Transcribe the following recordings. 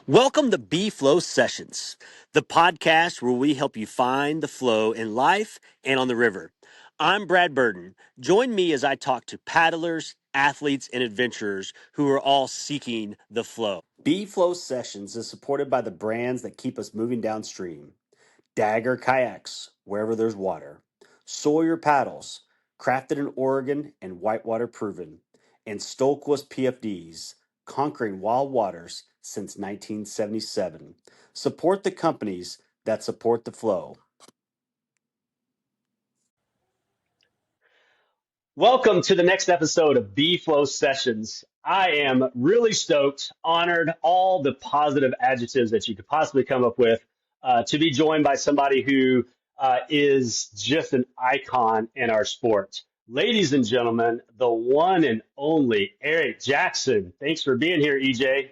Welcome to B Flow Sessions, the podcast where we help you find the flow in life and on the river. I'm Brad Burden. Join me as I talk to paddlers, athletes, and adventurers who are all seeking the flow. B Flow Sessions is supported by the brands that keep us moving downstream. Dagger Kayaks, wherever there's water. Sawyer Paddles, crafted in Oregon and whitewater proven. And Stohlquist PFDs, conquering wild waters since 1977. Support the companies that support the flow. Welcome to the next episode of B Flow Sessions. I am really stoked, honored, all the positive adjectives that you could possibly come up with to be joined by somebody who is just an icon in our sport. Ladies and gentlemen, the one and only Eric Jackson. Thanks for being here, EJ.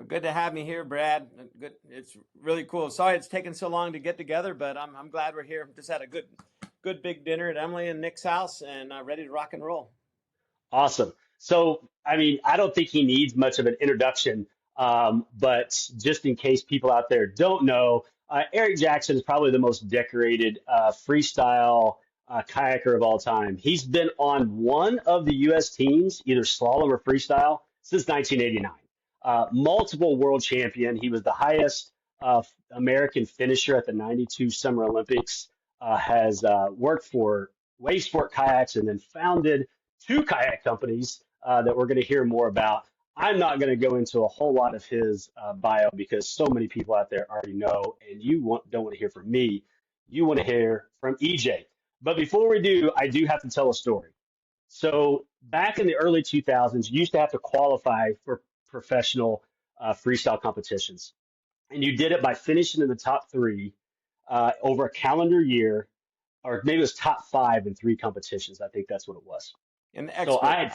Good to have me here, Brad. Good, it's really cool. Sorry it's taken so long to get together, but I'm glad we're here. Just had a good big dinner at Emily and Nick's house, and ready to rock and roll. Awesome. So, I mean, I don't think he needs much of an introduction, but just in case people out there don't know, Eric Jackson is probably the most decorated freestyle kayaker of all time. He's been on one of the U.S. teams, either slalom or freestyle, since 1989. Multiple world champion. He was the highest American finisher at the 92 Summer Olympics, has worked for Wave Sport Kayaks and then founded two kayak companies that we're going to hear more about. I'm not going to go into a whole lot of his bio because so many people out there already know, and don't want to hear from me. You want to hear from EJ. But before we do, I do have to tell a story. So back in the early 2000s, you used to have to qualify for professional freestyle competitions. And you did it by finishing in the top three over a calendar year, or maybe it was top five in three competitions. I think that's what it was. And the So expert. I had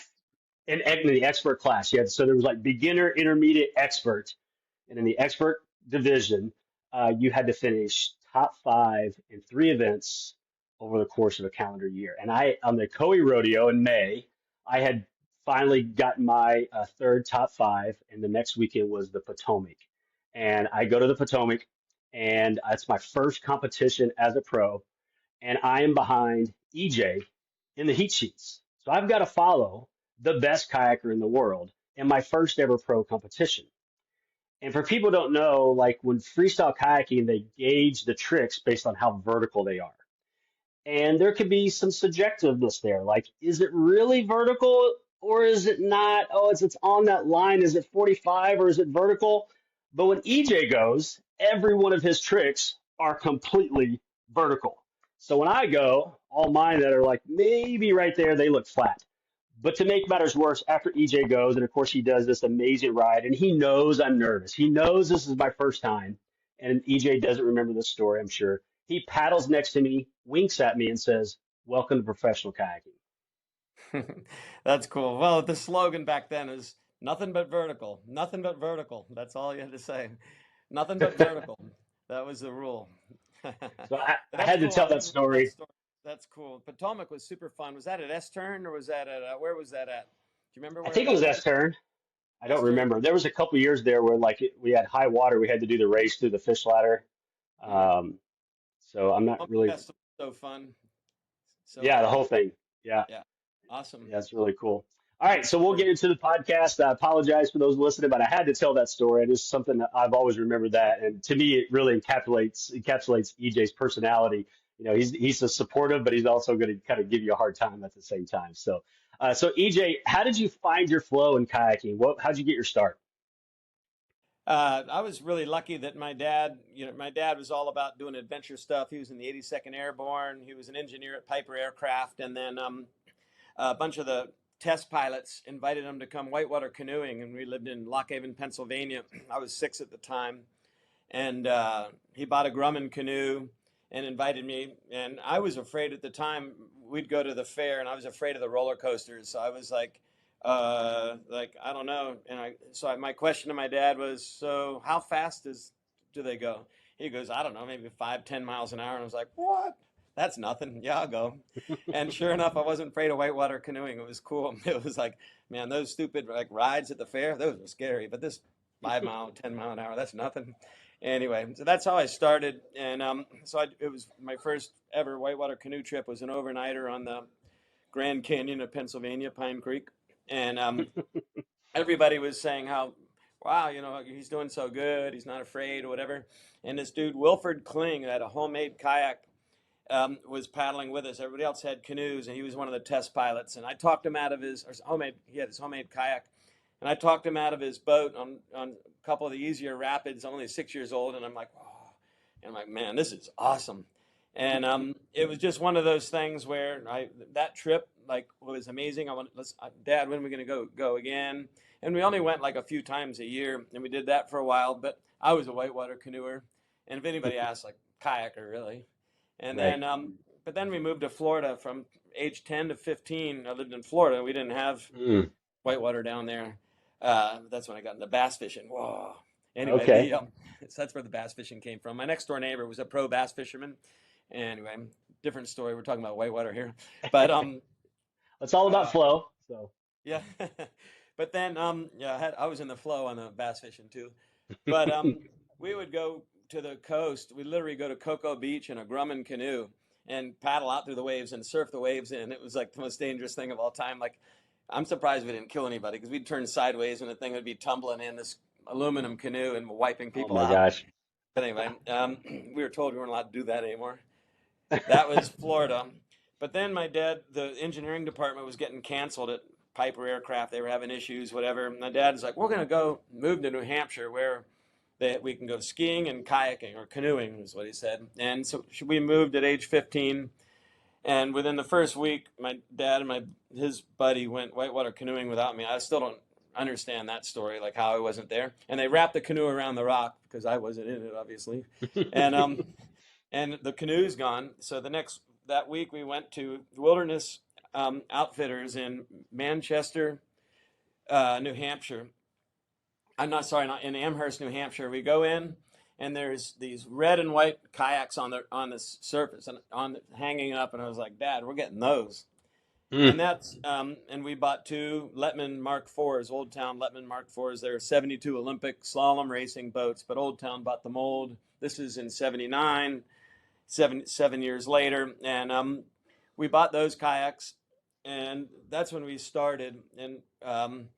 in the expert class, yeah. So there was like beginner, intermediate, expert, and in the expert division, you had to finish top five in three events over the course of a calendar year. And I, on the Coe Rodeo in May, I had finally gotten my third top five, and the next weekend was the Potomac. And I go to the Potomac, and it's my first competition as a pro, and I am behind EJ in the heat sheets. So I've got to follow the best kayaker in the world in my first ever pro competition. And for people who don't know, like when freestyle kayaking, they gauge the tricks based on how vertical they are. And there could be some subjectiveness there. Like, is it really vertical or is it not? Oh, it's on that line. Is it 45 or is it vertical? But when EJ goes, every one of his tricks are completely vertical. So when I go, all mine that are like maybe right there, they look flat. But to make matters worse, after EJ goes, and of course he does this amazing ride, and he knows I'm nervous. He knows this is my first time, and EJ doesn't remember this story, I'm sure. He paddles next to me, winks at me, and says, "Welcome to professional kayaking." That's cool. Well, the slogan back then is nothing but vertical. Nothing but vertical. That's all you had to say. Nothing but vertical. That was the rule. So I That's had to cool. I tell that didn't know that story. story. That's cool. Potomac was super fun. Was that at S-Turn or was that at where was that at? Do you remember I where think it that was was? S-turn. I don't S-Turn. remember. There was a couple years there where like we had high water. We had to do the race through the fish ladder. Mm-hmm. Um, so I'm not Pumpkin really. Festival was so fun. So Yeah, the fun. whole thing. Yeah. Yeah. Awesome. Yeah, that's really cool. All right, so we'll Sure. get into the podcast. I apologize for those listening, but I had to tell that story. It is something that I've always remembered that, and to me, it really encapsulates EJ's personality. You know, he's a supportive, but he's also going to kind of give you a hard time at the same time. So EJ, how did you find your flow in kayaking? How'd you get your start? I was really lucky that my dad was all about doing adventure stuff. He was in the 82nd Airborne. He was an engineer at Piper Aircraft, and then a bunch of the test pilots invited him to come whitewater canoeing, and we lived in Lock Haven, Pennsylvania. I was 6 at the time, and he bought a Grumman canoe and invited me. And I was afraid at the time. We'd go to the fair, and I was afraid of the roller coasters. So I was like I don't know. My question to my dad was, so how fast do they go? He goes, I don't know, maybe 5-10 miles an hour. And I was like, what? That's nothing. Yeah, I'll go. And sure enough, I wasn't afraid of whitewater canoeing. It was cool. It was like, man, those stupid like rides at the fair, those were scary. But this 5 mile, 10 mile an hour. That's nothing. Anyway, so that's how I started. And it was my first ever whitewater canoe trip was an overnighter on the Grand Canyon of Pennsylvania, Pine Creek. And everybody was saying how, wow, he's doing so good. He's not afraid or whatever. And this dude, Wilford Kling, had a homemade kayak, was paddling with us. Everybody else had canoes, and he was one of the test pilots. And I talked him out of he had his homemade kayak. And I talked him out of his boat on a couple of the easier rapids, only 6 years old. And I'm like, oh, and I'm like, man, this is awesome. And it was just one of those things where that trip like was amazing. Dad, when are we going to go again? And we only went like a few times a year, and we did that for a while. But I was a whitewater canoer, and if anybody asks, like kayaker, really. And Right. then, but then we moved to Florida from age 10 to 15. I lived in Florida. We didn't have Mm. whitewater down there. That's when I got into bass fishing. Whoa. Anyway, Okay. so that's where the bass fishing came from. My next door neighbor was a pro bass fisherman. Anyway, different story. We're talking about whitewater here, but It's all about uh, flow. So. yeah. But then yeah, I was in the flow on the bass fishing too. But we would go to the coast. We literally go to Cocoa Beach in a Grumman canoe and paddle out through the waves and surf the waves in. It was like the most dangerous thing of all time. Like, I'm surprised we didn't kill anybody because we'd turn sideways and the thing would be tumbling in this aluminum canoe and wiping Oh people my out. gosh. But anyway, we were told we weren't allowed to do that anymore. That was Florida. But then the engineering department was getting canceled at Piper Aircraft. They were having issues, whatever. My dad was like, we're going to move to New Hampshire where we can go skiing and kayaking or canoeing is what he said. And so we moved at age 15. And within the first week, my dad and his buddy went whitewater canoeing without me. I still don't understand that story, like how I wasn't there. And they wrapped the canoe around the rock because I wasn't in it, obviously. And and the canoe's gone. So that week we went to Wilderness Outfitters in Manchester, New Hampshire. I'm not sorry, not in Amherst, New Hampshire. We go in, and there's these red and white kayaks on the surface and hanging up. And I was like, Dad, we're getting those. Mm. And we bought two Lettman Mark IVs, Old Town Lettman Mark IVs. They're 72 Olympic slalom racing boats, but Old Town bought the mold. This is in 79. 7 years later, and we bought those kayaks, and that's when we started. And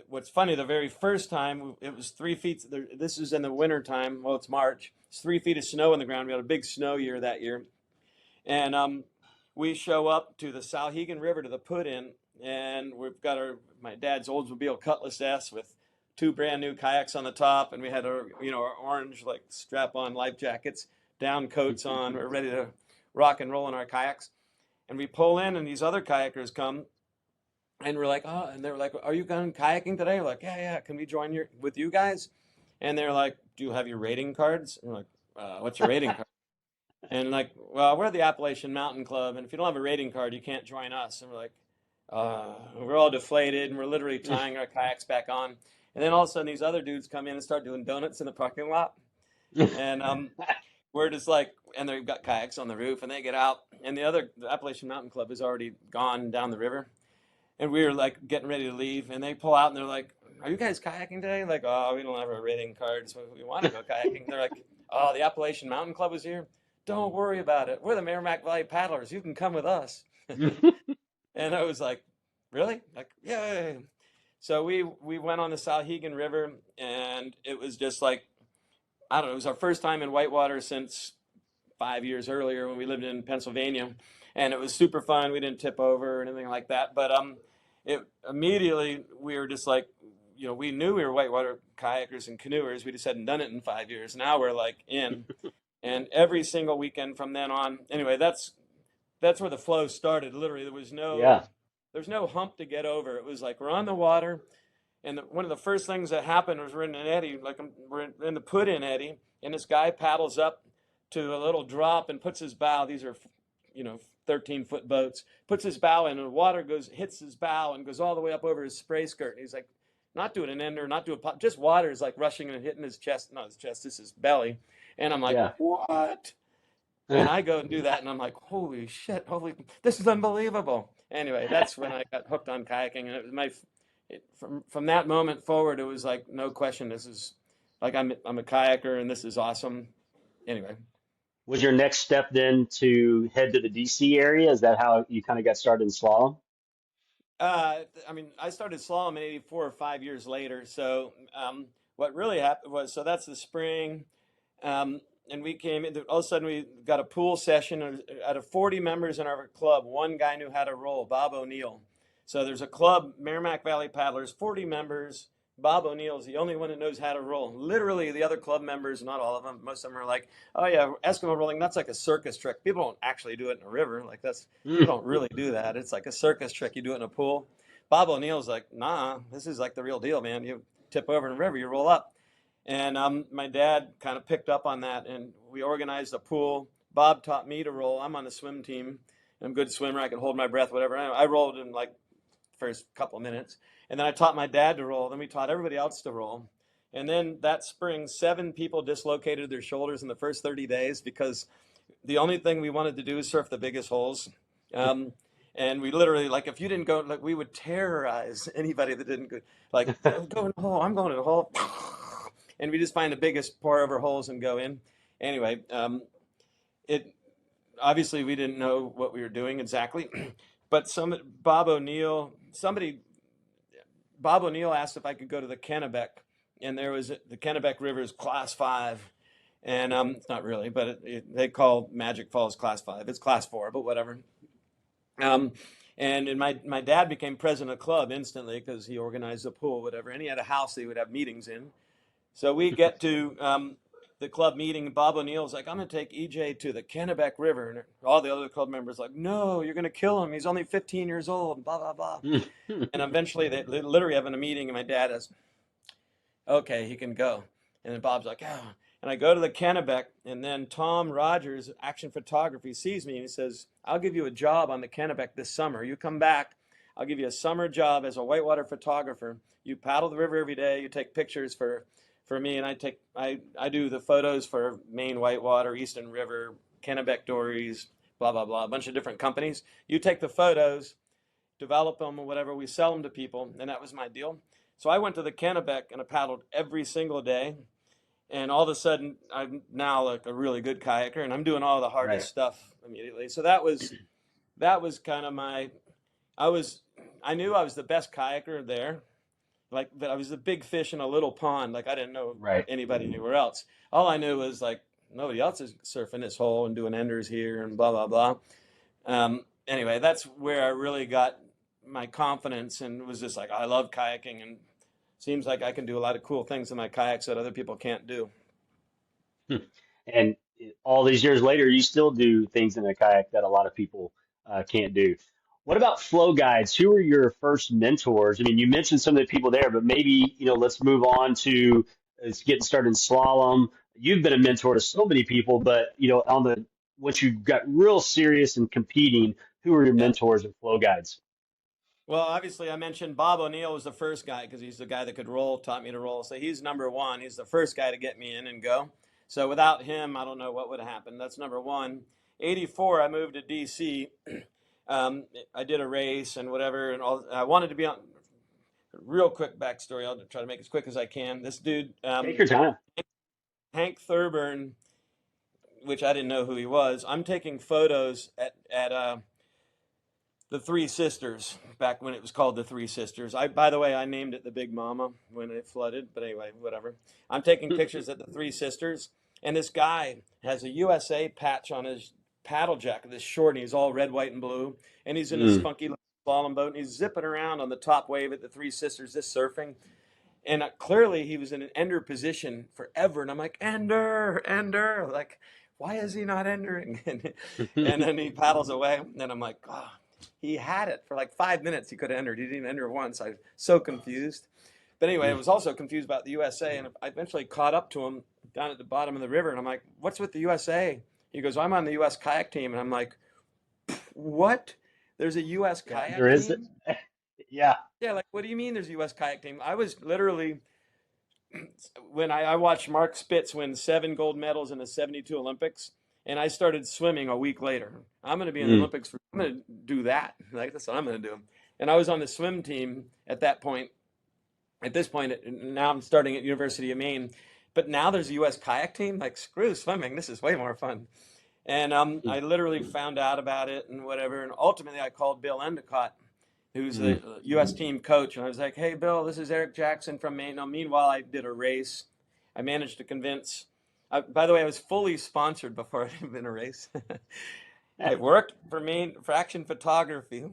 what's funny, the very first time it was 3 feet. This is in the winter time. Well, it's March. It's 3 feet of snow on the ground. We had a big snow year that year, and we show up to the Salhegan River to the put-in, and we've got my dad's Oldsmobile Cutlass S with two brand new kayaks on the top, and we had our orange like strap-on life jackets, down coats on. We're ready to rock and roll in our kayaks. And we pull in, and these other kayakers come, and we're like, oh, and they were like, are you going kayaking today? We're like, yeah, can we join with you guys? And they're like, do you have your rating cards? And we're like, what's your rating card? And like, well, we're the Appalachian Mountain Club, and if you don't have a rating card, you can't join us. And we're like, we're all deflated, and we're literally tying our kayaks back on. And then all of a sudden, these other dudes come in and start doing donuts in the parking lot. And we're just like, and they've got kayaks on the roof, and they get out, and the Appalachian Mountain Club is already gone down the river, and we were like getting ready to leave, and they pull out, and they're like, are you guys kayaking today? Like, oh, we don't have a rating card, so we want to go kayaking. They're like, oh, the Appalachian Mountain Club is here? Don't worry about it. We're the Merrimack Valley Paddlers. You can come with us. And I was like, really? Like, yeah. So we went on the Salhegan River, and it was just like, I don't know, it was our first time in whitewater since 5 years earlier when we lived in Pennsylvania, and it was super fun. We didn't tip over or anything like that, but it immediately we were just like, we knew we were whitewater kayakers and canoers. We just hadn't done it in 5 years. Now we're like in, and every single weekend from then on. Anyway, that's where the flow started. Literally, Yeah. there's no hump to get over. It was like we're on the water. And one of the first thing that happened was we're in an eddy, like we're in the put-in eddy, and this guy paddles up to a little drop and puts his bow. These are, 13-foot boats. Puts his bow in, and the water hits his bow and goes all the way up over his spray skirt. And he's like, not doing an ender, not doing pop, just water is like rushing and hitting his chest. Not his chest, this is his belly. And I'm like, Yeah. what? And I go and do that, and I'm like, holy shit, this is unbelievable. Anyway, that's when I got hooked on kayaking, and it was from that moment forward, it was like no question. This is like I'm a kayaker, and this is awesome. Anyway, Was your next step then to head to the DC area? Is that how you kind of got started in slalom? I mean, I started slalom in '84, or 5 years later. So what really happened was, so that's the spring. Um, and we came in, all of a sudden we got a pool session. Out of 40 members in our club, one guy knew how to roll, Bob O'Neill. So there's a club, Merrimack Valley Paddlers, 40 members. Bob O'Neill is the only one that knows how to roll. Literally, the other club members, not all of them, most of them are like, oh yeah, Eskimo rolling, that's like a circus trick. People don't actually do it in a river. Like people Mm. don't really do that. It's like a circus trick. You do it in a pool. Bob O'Neill's like, nah, this is like the real deal, man. You tip over in the river, you roll up. And my dad kind of picked up on that, and we organized a pool. Bob taught me to roll. I'm on the swim team. I'm a good swimmer. I can hold my breath, whatever. I rolled in like first couple of minutes, and then I taught my dad to roll. Then we taught everybody else to roll. And then that spring, 7 people dislocated their shoulders in the first 30 days because the only thing we wanted to do is surf the biggest holes. And we literally, like, if you didn't go, like, we would terrorize anybody that didn't go, like, go in the hole. I'm going in the hole. And we just find the biggest pour over holes and go in. Anyway, it obviously we didn't know what we were doing exactly, but Bob O'Neill asked if I could go to the Kennebec, and the Kennebec River is class 5, and it's not really, but they call Magic Falls class 5. It's class 4, but whatever. Um, and my dad became president of the club instantly because he organized the pool, whatever, and he had a house that he would have meetings in. So we get to the club meeting, and Bob O'Neill's like, I'm going to take EJ to the Kennebec River. And all the other club members like, no, you're going to kill him. He's only 15 years old, and blah, blah, blah. And eventually they literally having a meeting, and my dad is, okay, he can go. And then Bob's like, oh. And I go to the Kennebec, and then Tom Rogers, Action Photography, sees me, and he says, I'll give you a job on the Kennebec this summer. You come back, I'll give you a summer job as a whitewater photographer. You paddle the river every day, you take pictures for me, and I do the photos for Maine Whitewater, Eastern River, Kennebec Dories, blah, blah, blah, a bunch of different companies. You take the photos, develop them or whatever, we sell them to people, and that was my deal. So I went to the Kennebec, and I paddled every single day, and all of a sudden, I'm now like a really good kayaker, and I'm doing all the Right. hardest stuff immediately. So that was kind of I knew I was the best kayaker there, like, but I was the big fish in a little pond. Like, I didn't know Right. anybody anywhere else. All I knew was like nobody else is surfing this hole and doing enders here and blah blah blah. Anyway, that's where I really got my confidence and was just like, I love kayaking, and seems like I can do a lot of cool things in my kayaks that other people can't do. Hmm. And all these years later, you still do things in a kayak that a lot of people can't do. What about flow guides? Who were your first mentors? I mean, you mentioned some of the people there, but maybe, let's move on to getting started in slalom. You've been a mentor to so many people, but, once you got real serious and competing, who were your Yeah. mentors and flow guides? Well, obviously, I mentioned Bob O'Neill was the first guy because he's the guy that could roll, taught me to roll. So he's number one. He's the first guy to get me in and go. So without him, I don't know what would have happened. That's number one. '84, I moved to DC. I did a race and whatever, and I wanted to be on. Real quick backstory. I'll try to make it as quick as I can. This dude, Take your time. Hank Thurburn, which I didn't know who he was. I'm taking photos at the Three Sisters, back when it was called the Three Sisters. By the way, I named it the Big Mama when it flooded, but anyway, whatever. I'm taking pictures at the Three Sisters, and this guy has a USA patch on his paddle jacket, this short, and he's all red, white, and blue, and he's in his Mm. funky little slalom boat, and he's zipping around on the top wave at the Three Sisters, just surfing. And clearly he was in an ender position forever, and I'm like, ender, ender, like, why is he not endering? And then he paddles away, and I'm like, oh, he had it for like 5 minutes. He could have entered. He didn't enter once. I was so confused. But anyway, I was also confused about the USA, and I eventually caught up to him down at the bottom of the river, and I'm like, what's with the USA? He goes, I'm on the U.S. kayak team, and I'm like, what? There's a U.S. Yeah, there kayak is. team? Yeah. Yeah, like, what do you mean there's a U.S. kayak team? I was literally, when I watched Mark Spitz win 7 gold medals in the '72 Olympics, and I started swimming a week later. I'm going to be in the Olympics. I'm going to do that. Like, that's what I'm going to do. And I was on the swim team at that point, At this point, now I'm starting at University of Maine, but now there's a U.S. kayak team. Like, screw swimming, this is way more fun. And I literally found out about it and whatever. And ultimately, I called Bill Endicott, who's the U.S. team coach. And I was like, hey, Bill, this is Eric Jackson from Maine. Now, meanwhile, I did a race. I managed to convince, by the way, I was fully sponsored before I did a race. I worked for Maine for action photography.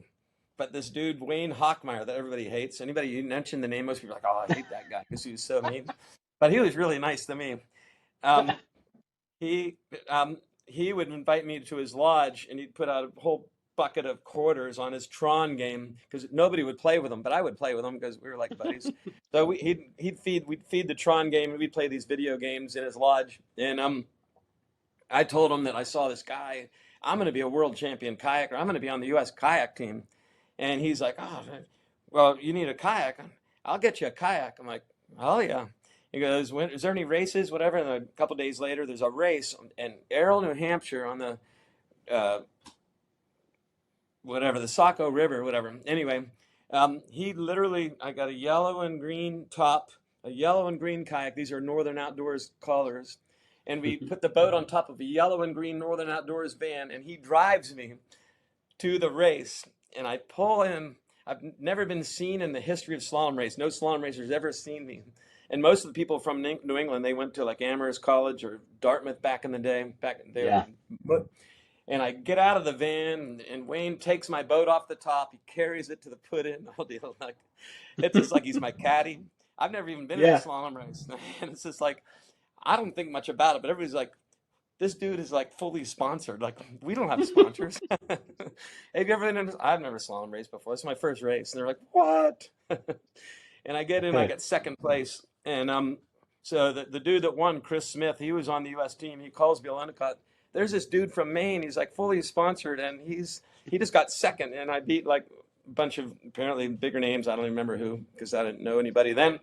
But this dude, Wayne Hockmeyer, that everybody hates, anybody you mention the name, most people are like, oh, I hate that guy because he was so mean. But he was really nice to me. Um, he he would invite me to his lodge, and he'd put out a whole bucket of quarters on his Tron game because nobody would play with him, but I would play with him because we were like buddies. So we'd feed the Tron game, and we'd play these video games in his lodge. And I told him that I saw this guy. I'm going to be a world champion kayaker. I'm going to be on the U.S. kayak team. And he's like, oh, well, you need a kayak. I'll get you a kayak. I'm like, oh, yeah. He goes, is there any races, whatever? And a couple of days later, there's a race in Errol, New Hampshire on the, the Saco River, whatever. Anyway, he literally, I got a yellow and green top, a yellow and green kayak. These are Northern Outdoors colors. And we put the boat on top of a yellow and green Northern Outdoors van, and he drives me to the race. And I pull him. I've never been seen in the history of slalom race. No slalom racer's ever seen me. And most of the people from New England, they went to like Amherst College or Dartmouth back in the day. Yeah. And I get out of the van, and Wayne takes my boat off the top. He carries it to the put-in. The whole deal. Like, it's just like he's my caddy. I've never even been in a slalom race. And it's just like, I don't think much about it, but everybody's like, this dude is like fully sponsored. Like, we don't have sponsors. Have you ever been in? I've never slalom raced before. It's my first race. And they're like, what? And I get in, I get second place. And so the dude that won, Chris Smith, he was on the U.S. team. He calls Bill Endicott. There's this dude from Maine. He's like fully sponsored, and he just got second. And I beat like a bunch of apparently bigger names. I don't even remember who because I didn't know anybody then.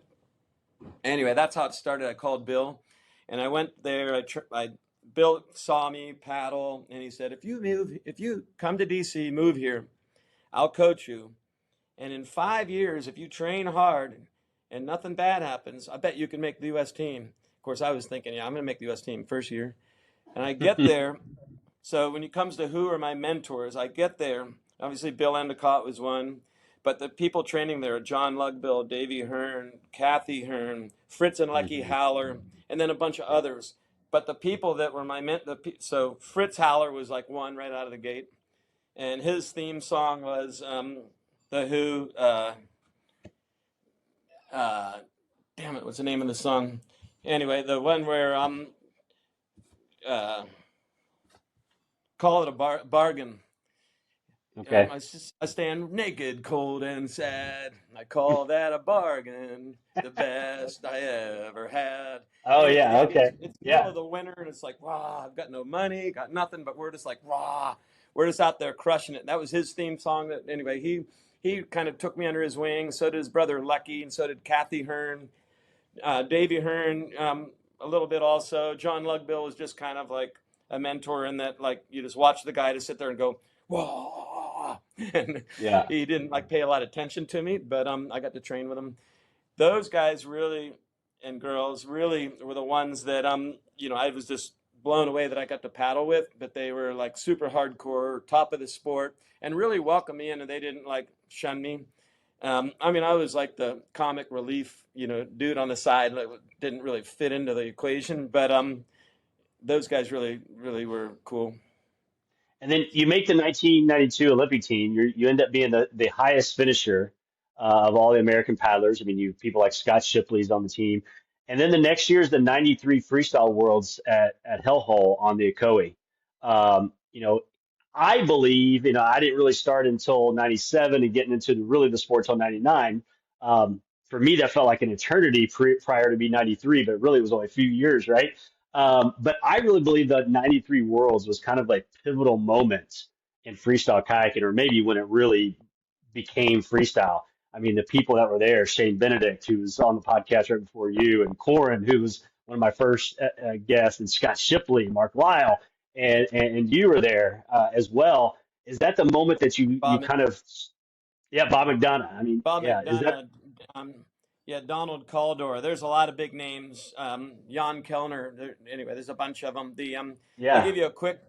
Anyway, that's how it started. I called Bill, and I went there. Bill saw me paddle, and he said, if you come to DC, move here, I'll coach you. And in 5 years, if you train hard and nothing bad happens, I bet you can make the U.S. team. Of course, I was thinking, yeah, I'm going to make the U.S. team first year. And I get there. So when it comes to who are my mentors, I get there. Obviously, Bill Endicott was one. But the people training there, John Lugbill, Davey Hearn, Kathy Hearn, Fritz and Lecky Haller, and then a bunch of others. But the people that were so Fritz Haller was like one right out of the gate. And his theme song was The Who, damn it, what's the name of the song? Anyway, the one where call it a bargain. Okay. I stand naked, cold, and sad. I call that a bargain, the best I ever had. Oh, yeah. Okay. It's the middle of the winter, and it's like, wow, I've got no money, got nothing, but we're just like, wow, we're just out there crushing it. That was his theme song. Anyway, he kind of took me under his wing. So did his brother Lucky, and so did Kathy Hearn, Davey Hearn, a little bit also. John Lugbill was just kind of like a mentor in that, like, you just watch the guy to sit there and go, whoa. And he didn't like pay a lot of attention to me, but I got to train with him. Those guys really, and girls really, were the ones that I was just blown away that I got to paddle with. But they were like super hardcore, top of the sport, and really welcomed me in, and they didn't like shun me. I was like the comic relief, dude on the side that didn't really fit into the equation, but those guys really, really were cool. And then you make the 1992 Olympic team. You end up being the highest finisher of all the American paddlers. I mean, people like Scott Shipley's on the team. And then the next year is the 93 Freestyle Worlds at Hellhole on the Ocoee. I believe, I didn't really start until 97 and getting into really the sport till 99. For me, that felt like an eternity prior to me 93, but really it was only a few years, right? But I really believe that 93 Worlds was kind of like pivotal moment in freestyle kayaking, or maybe when it really became freestyle. I mean, the people that were there, Shane Benedict, who was on the podcast right before you, and Corin, who was one of my first guests, and Scott Shipley, Mark Lyle, and you were there as well. Is that the moment that you kind of, Bob McDonough? I mean, Bob yeah, McDonough, is that? Yeah, Donald Caldor. There's a lot of big names. Jan Kellner. Anyway, there's a bunch of them. I'll Yeah. give you a quick,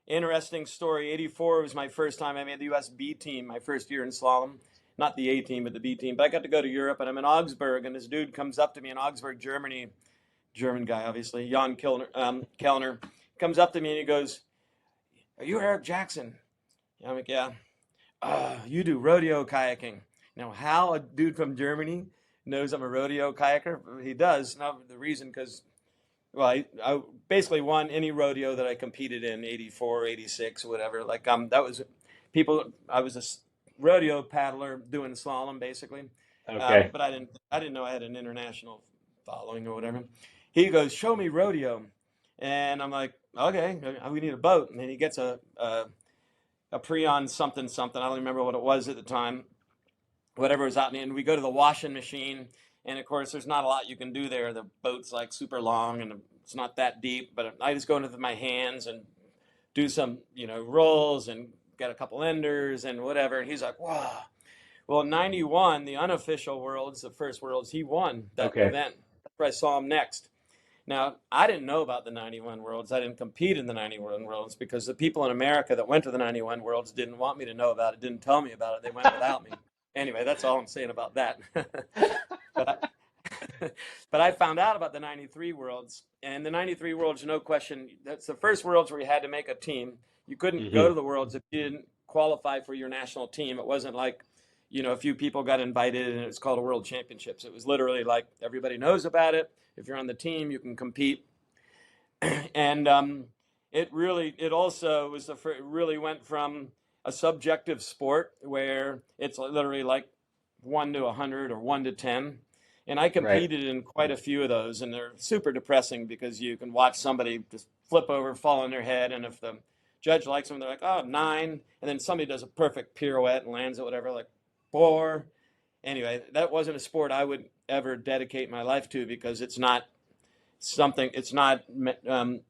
interesting story. '84 was my first time I made the U.S. B team. My first year in slalom, not the A team, but the B team. But I got to go to Europe, and I'm in Augsburg, and this dude comes up to me in Augsburg, Germany. German guy, obviously. Jan Kellner. Kellner comes up to me and he goes, "Are you Eric Jackson?" I'm like, "Yeah." You do rodeo kayaking. Now, how a dude from Germany knows I'm a rodeo kayaker? He does. Now, the reason, because, well, I basically won any rodeo that I competed in, '84, '86, whatever. Like, that was people, I was a rodeo paddler doing slalom, basically. Okay. But I didn't know I had an international following or whatever. He goes, "Show me rodeo." And I'm like, "Okay, we need a boat." And then he gets a Prion something something. I don't remember what it was at the time. Whatever was out, and we go to the washing machine, and of course, there's not a lot you can do there. The boat's like super long, and it's not that deep. But I just go into my hands and do some, rolls and get a couple enders and whatever. And he's like, "Wow." Well, in '91, the unofficial worlds, the first worlds, he won that Okay. event. That's where I saw him next. Now, I didn't know about the '91 Worlds. I didn't compete in the '91 Worlds because the people in America that went to the '91 Worlds didn't want me to know about it, didn't tell me about it. They went without me. Anyway, that's all I'm saying about that. but but I found out about the '93 Worlds, and the '93 Worlds, no question, that's the first Worlds where you had to make a team. You couldn't go Hmm. to the Worlds if you didn't qualify for your national team. It wasn't like, a few people got invited and it was called a World Championships. It was literally like everybody knows about it. If you're on the team, you can compete. And it also was it really went from a subjective sport where it's literally like 1 to 100 or 1 to 10. And I Right. competed in quite a few of those, and they're super depressing because you can watch somebody just flip over, fall on their head, and if the judge likes them, they're like, "Oh, 9," and then somebody does a perfect pirouette and lands at whatever, like 4. Anyway, that wasn't a sport I would ever dedicate my life to because it's not um,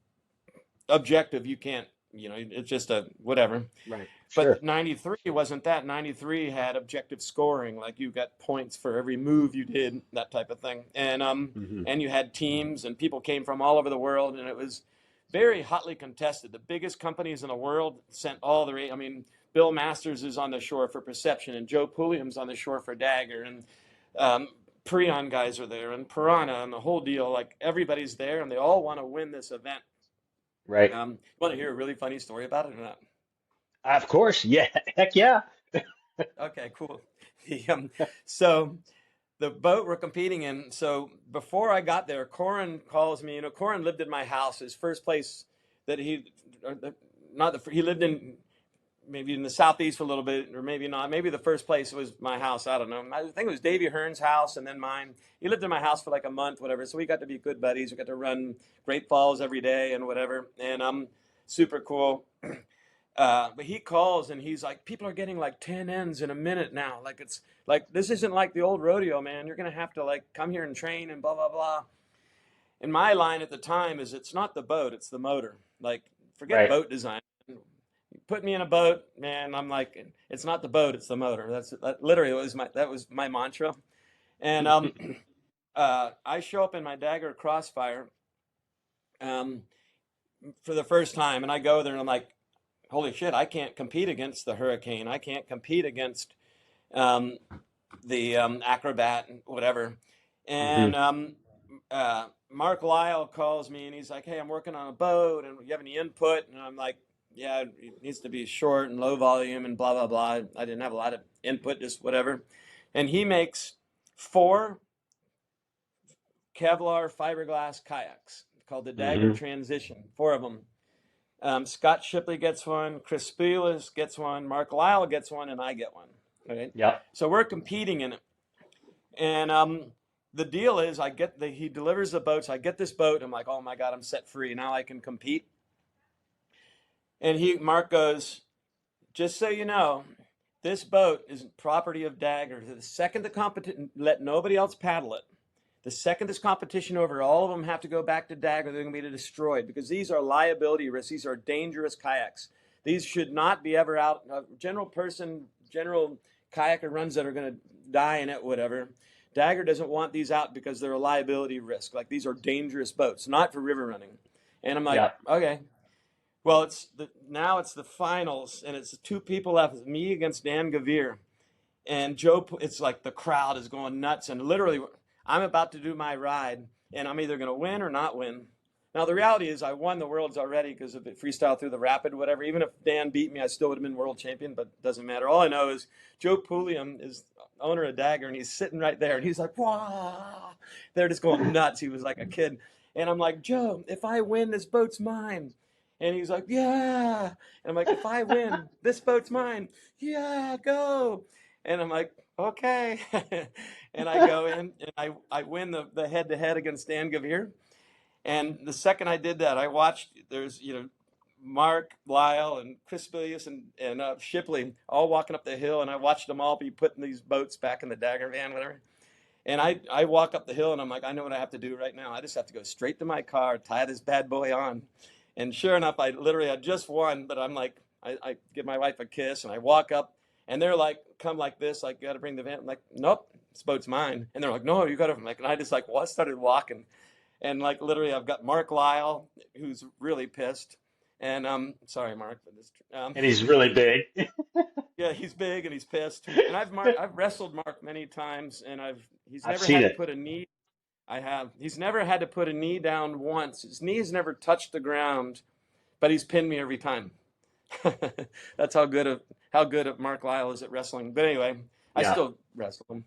objective. You can't, it's just a whatever. Right. But Sure. '93 wasn't that. '93 had objective scoring, like you got points for every move you did, that type of thing. Hmm. And you had teams, and people came from all over the world, and it was very hotly contested. The biggest companies in the world sent all I mean, Bill Masters is on the shore for Perception, and Joe Pulliam's on the shore for Dagger, and um, Prion guys are there, and Piranha, and the whole deal. Like everybody's there, and they all want to win this event. Right. Want to hear a really funny story about it or not? Of course. Yeah. Heck yeah. Okay, cool. The, so the boat we're competing in. So before I got there, Corin calls me. Corin lived in my house. His first place that not he lived in maybe in the southeast for a little bit, or maybe not. Maybe the first place was my house. I don't know. I think it was Davy Hearn's house and then mine. He lived in my house for like a month, whatever. So we got to be good buddies. We got to run Great Falls every day and whatever. And super cool. But he calls and he's like, "People are getting like 10 ends in a minute now. Like it's like this isn't like the old rodeo, man. You're gonna have to like come here and train and blah blah blah." And my line at the time is, "It's not the boat, it's the motor. Like forget Right. boat design. Put me in a boat, man." I'm like, "It's not the boat, it's the motor." That literally was my mantra. And I show up in my Dagger Crossfire um, for the first time, and I go there and I'm like, "Holy shit! I can't compete against the Hurricane. I can't compete against um, the Acrobat and whatever." Hmm. And Mark Lyle calls me and he's like, "Hey, I'm working on a boat, and you have any input?" And I'm like, "Yeah, it needs to be short and low volume and blah blah blah." I didn't have a lot of input, just whatever. And he makes 4 Kevlar fiberglass kayaks called the Dagger Hmm. Transition. 4 of them. Scott Shipley gets one, Chris Spielers gets one, Mark Lyle gets one, and I get one. Okay, Yep. so we're competing in it, and the deal is, he delivers the boat, so I get this boat. I'm like, "Oh my god, I'm set free now. I can compete." And Mark goes, "Just so you know, this boat is property of Dagger. The second the competition, let nobody else paddle it. The second this competition over, all of them have to go back to Dagger. They're going to be destroyed because these are liability risks. These are dangerous kayaks. These should not be ever out. General kayaker runs that are going to die in it, whatever. Dagger doesn't want these out because they're a liability risk. Like these are dangerous boats, not for river running. And I'm like, Yeah. okay. Well, now it's the finals, and it's two people left. It's me against Dan Gavir. And it's like the crowd is going nuts. And literally, I'm about to do my ride, and I'm either going to win or not win. Now, the reality is I won the worlds already because of the freestyle through the rapid, whatever. Even if Dan beat me, I still would have been world champion, but it doesn't matter. All I know is Joe Pulliam is owner of Dagger, and he's sitting right there, and he's like, wow. They're just going nuts. He was like a kid. And I'm like, Joe, if I win, this boat's mine. And he's like, yeah. And I'm like, if I win, this boat's mine. Yeah, go. And I'm like, okay. And I go in and I win the head-to-head against Dan Gavir. And the second I did that, I watched, there's, Mark Lyle and Chris Bilius and Shipley all walking up the hill, and I watched them all be putting these boats back in the Dagger van, whatever. And I walk up the hill, and I'm like, I know what I have to do right now. I just have to go straight to my car, tie this bad boy on. And sure enough, I just won, but I'm like, I give my wife a kiss, and I walk up, and they're like, come like this, like, you got to bring the van. I'm like, nope, this boat's mine. And they're like, no, you got to. I'm like, and I just like, well, I started walking. And like literally, I've got Mark Lyle, who's really pissed. And sorry, Mark, for this. And he's really big. Yeah, he's big and he's pissed. And I've wrestled Mark many times, and he's I've never seen had to it. put a knee. I have. He's never had to put a knee down once. His knees never touched the ground, but he's pinned me every time. That's how good of Mark Lyle is at wrestling. But anyway, I Yeah. still wrestle him.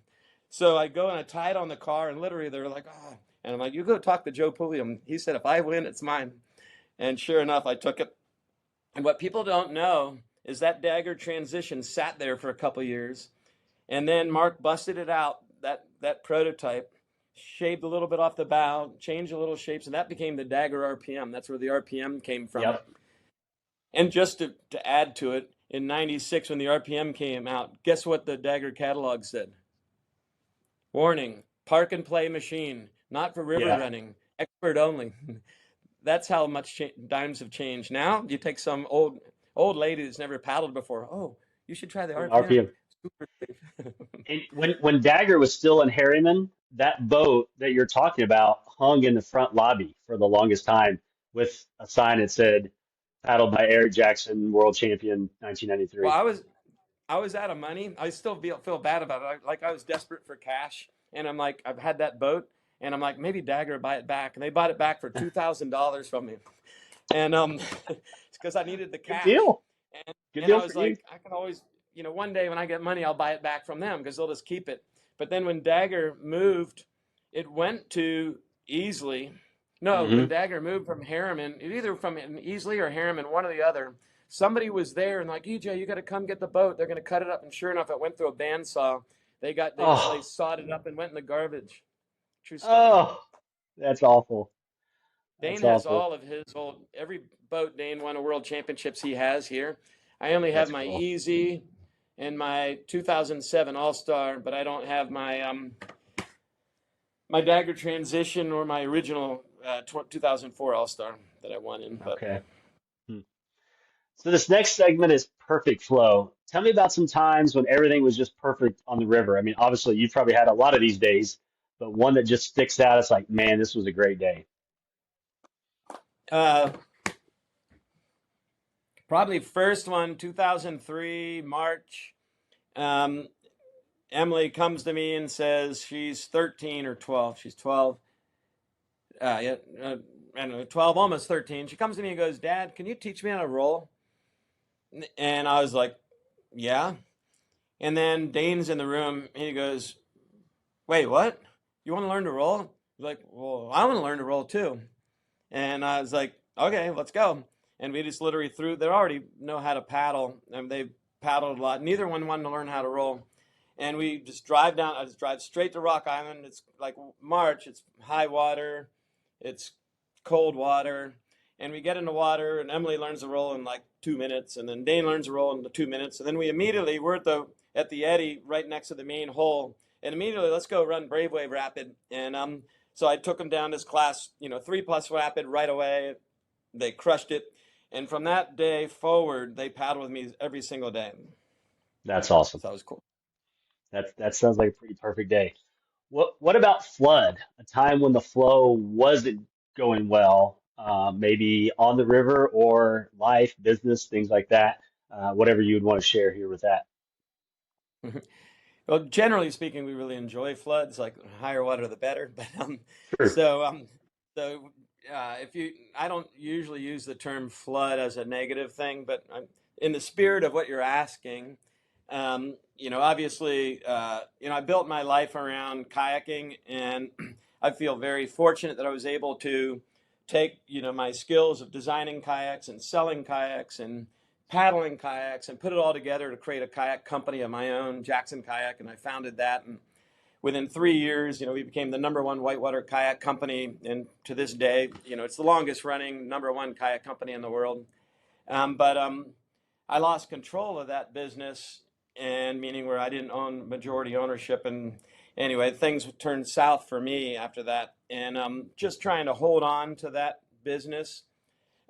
So I go and I tie it on the car, and literally they're like, ah. And I'm like, you go talk to Joe Pulliam. He said, if I win, it's mine. And sure enough, I took it. And what people don't know is that Dagger transition sat there for a couple years. And then Mark busted it out, that prototype, shaved a little bit off the bow, changed a little shapes, and that became the Dagger RPM. That's where the RPM came from. Yep. And just to add to it, in 96, when the RPM came out, guess what the Dagger catalog said? Warning, park and play machine, not for river Yeah. running, expert only. That's how much times have changed. Now, you take some old lady that's never paddled before. Oh, you should try the RPM. RPM. Super safe. And when Dagger was still in Harriman, that boat that you're talking about hung in the front lobby for the longest time with a sign that said paddled by Eric Jackson, world champion, Well, 1993. I was out of money. I still feel bad about it. Like I was desperate for cash, and I'm like, I've had that boat, and I'm like, maybe Dagger would buy it back, and they bought it back for $2,000 from me, and it's because I needed the Good cash, deal. and Good and I deal for was you. like, I can always, one day when I get money, I'll buy it back from them because they'll just keep it. But then when Dagger moved, it went to Easley. No, when Hmm. Dagger moved from Harriman, either from Easley or Harriman, one or the other. Somebody was there and like, EJ, you got to come get the boat. They're going to cut it up. And sure enough, it went through a bandsaw. They Oh, sawed it up and went in the garbage. True story. oh, that's awful. Dane That's has awful. all of every boat Dane won a world championships he has here. I only have That's my cool. Easy and my 2007 All-Star, but I don't have my Dagger Transition or my original 2004 All-Star that I won in. But Okay. Hmm. So this next segment is perfect flow. Tell me about some times when everything was just perfect on the river. I mean, obviously you've probably had a lot of these days, but one that just sticks out. It's like, man, this was a great day. uh, probably first one, 2003, March. Um, Emily comes to me and says she's 13 or 12. She's 12. Yeah, I don't know, 12, almost 13. She comes to me and goes, Dad, can you teach me how to roll? And I was like, yeah. And then Dane's in the room and he goes, wait, what? You want to learn to roll? He's like, well, I want to learn to roll too. And I was like, okay, let's go. And we just literally they already know how to paddle, and they've paddled a lot. Neither one wanted to learn how to roll. And we just drive down, I just drive straight to Rock Island. It's like March, it's high water, it's cold water. And we get in the water, and Emily learns to roll in like 2 minutes, and then Dane learns to roll in the 2 minutes. And then we're at the eddy right next to the main hole. And immediately, let's go run Brave Wave Rapid. And so I took them down this class, 3+ rapid right away. They crushed it. And from that day forward, they paddled with me every single day. That's awesome. So that was cool. That sounds like a pretty perfect day. What about flood? A time when the flow wasn't going well, maybe on the river or life, business, things like that. Whatever you would want to share here with that. Well, generally speaking, we really enjoy floods. Like higher water, the better. But Sure. so so if you, I don't usually use the term flood as a negative thing, but in the spirit of what you're asking, obviously, I built my life around kayaking, and I feel very fortunate that I was able to take, my skills of designing kayaks and selling kayaks and paddling kayaks and put it all together to create a kayak company of my own, Jackson Kayak, and I founded that. And within 3 years, we became the #1 whitewater kayak company, and to this day, it's the longest running #1 kayak company in the world. But I lost control of that business, and meaning where I didn't own majority ownership, and anyway, things turned south for me after that, and just trying to hold on to that business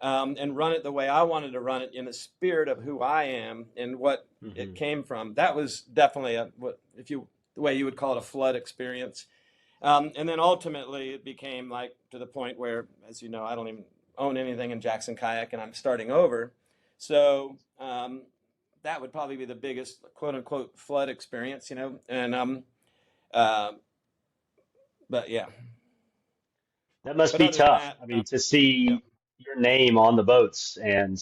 and run it the way I wanted to run it in the spirit of who I am and what it Hmm. came from. That was definitely the way you would call it, a flood experience. And then ultimately it became like to the point where, as you know, I don't even own anything in Jackson Kayak and I'm starting over. So that would probably be the biggest quote unquote flood experience, and uh, but yeah, That must but be other than tough. that, I mean, to yeah. see your name on the boats and,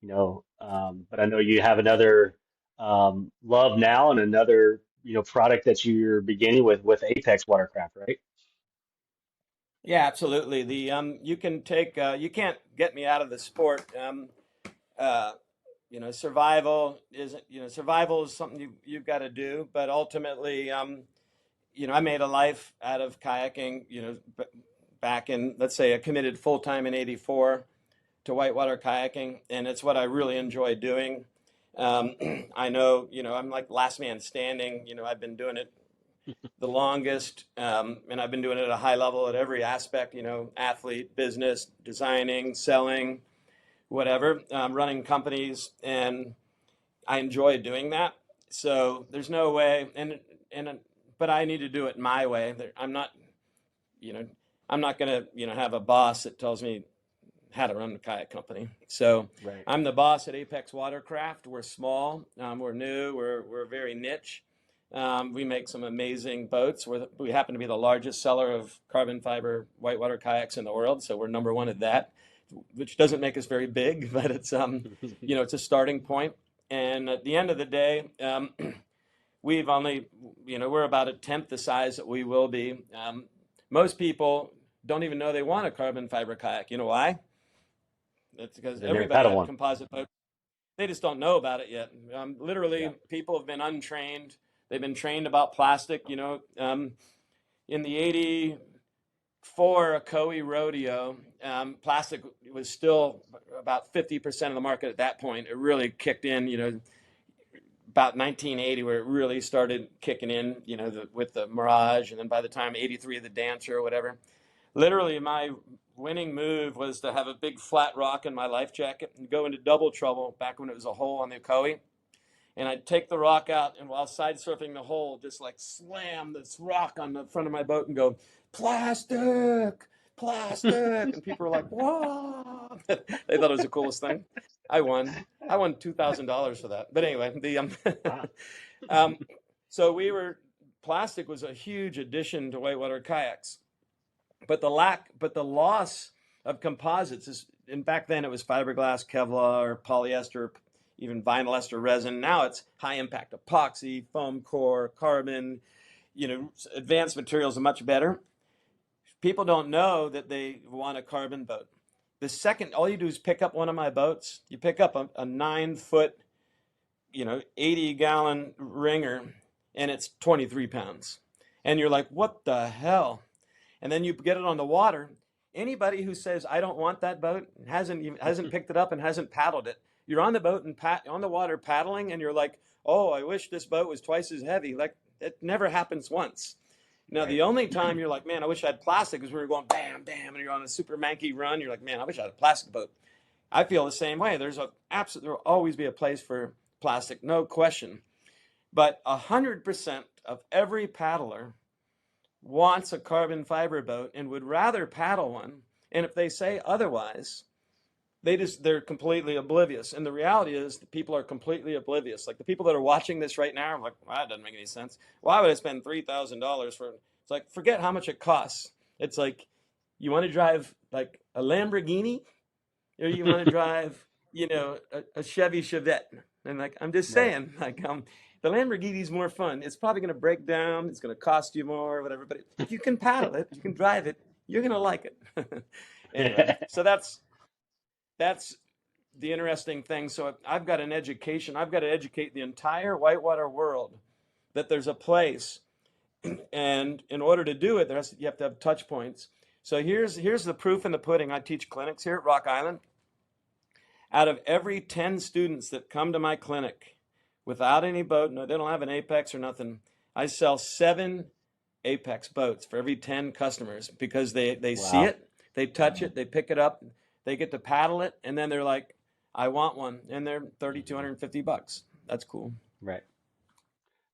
but I know you have another love now and another, product that you're beginning with Apex Watercraft, right? Yeah, absolutely. The you can't get me out of the sport. Uh, survival is something you've got to do, but ultimately, I made a life out of kayaking. Back in, let's say, I committed full time in '84 to whitewater kayaking, and it's what I really enjoy doing. Um, I know, I'm like last man standing. I've been doing it the longest, and I've been doing it at a high level at every aspect. Athlete, business, designing, selling, whatever, running companies, and I enjoy doing that. So there's no way, and but I need to do it my way. I'm not, you know, I'm not gonna, have a boss that tells me how to run a kayak company. So Right. I'm the boss at Apex Watercraft. We're small, we're new, we're very niche. We make some amazing boats. We happen to be the largest seller of carbon fiber whitewater kayaks in the world, so we're #1 at that, which doesn't make us very big, but it's it's a starting point. And at the end of the day, we've only, we're about a tenth the size that we will be. Most people don't even know they want a carbon fiber kayak. You know why? It's because Because I never everybody paddled had one. composite boats. They just don't know about it yet. Yeah. Literally, people have been untrained. They've been trained about plastic. In the '84 Koei rodeo, plastic was still about 50% of the market at that point. It really kicked in, about 1980, where it really started kicking in, with the Mirage, and then by the time '83, the Dancer or whatever. Literally, my winning move was to have a big flat rock in my life jacket and go into double trouble back when it was a hole on the Koei. And I'd take the rock out, and while side surfing the hole, just like slam this rock on the front of my boat and go, plastic, plastic. And people were like, whoa. They thought it was the coolest thing. I won. I won $2,000 for that. But anyway, Wow. um, so plastic was a huge addition to whitewater kayaks. But the loss of composites is, and back then it was fiberglass, Kevlar, polyester, even vinyl ester resin. Now it's high impact epoxy, foam core, carbon. Advanced materials are much better. People don't know that they want a carbon boat. The second, all you do is pick up one of my boats. You pick up a 9 foot, 80-gallon ringer, and it's 23 pounds. And you're like, what the hell? And then you get it on the water. Anybody who says I don't want that boat hasn't picked it up and hasn't paddled it. You're on the boat and on the water paddling, and you're like, "Oh, I wish this boat was twice as heavy." Like it never happens once. Now Right. the only time you're like, "Man, I wish I had plastic," is when you're going bam, bam, and you're on a super manky run. You're like, "Man, I wish I had a plastic boat." I feel the same way. There will always be a place for plastic, no question. But 100% of every paddler wants a carbon fiber boat and would rather paddle one. And if they say otherwise, they're completely oblivious. And the reality is that people are completely oblivious. Like the people that are watching this right now are like, well, that doesn't make any sense. Why would I spend $3,000 for it? It's like, forget how much it costs. It's like, you want to drive like a Lamborghini, or you want to drive, a Chevy Chevette. And like, I'm just Right. saying, like, the Lamborghini's more fun. It's probably going to break down. It's going to cost you more, whatever. But if you can paddle it, you can drive it, you're going to like it. Anyway, so that's the interesting thing. So I've got an education. I've got to educate the entire whitewater world that there's a place, and in order to do it, you have to have touch points. So here's the proof in the pudding. I teach clinics here at Rock Island. Out of every 10 students that come to my clinic without any boat, no, they don't have an Apex or nothing, I sell 7 Apex boats for every 10 customers because they see Wow. it, they touch it, they pick it up, they get to paddle it, and then they're like, I want one, and they're $3,250. That's cool. Right.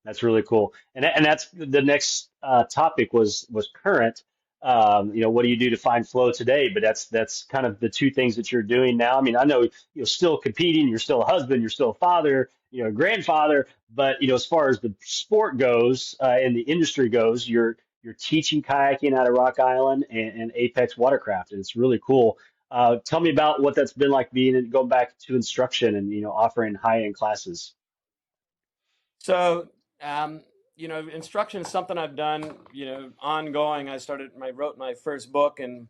That's really cool. And that's the next topic was current. What do you do to find flow today? But that's kind of the two things that you're doing now. I mean, I know you're still competing, you're still a husband, you're still a father, a grandfather, but as far as the sport goes and the industry goes, you're teaching kayaking out of Rock Island and Apex Watercraft, and it's really cool. Tell me about what that's been like being going back to instruction and offering high-end classes. So, instruction is something I've done, ongoing. I wrote my first book in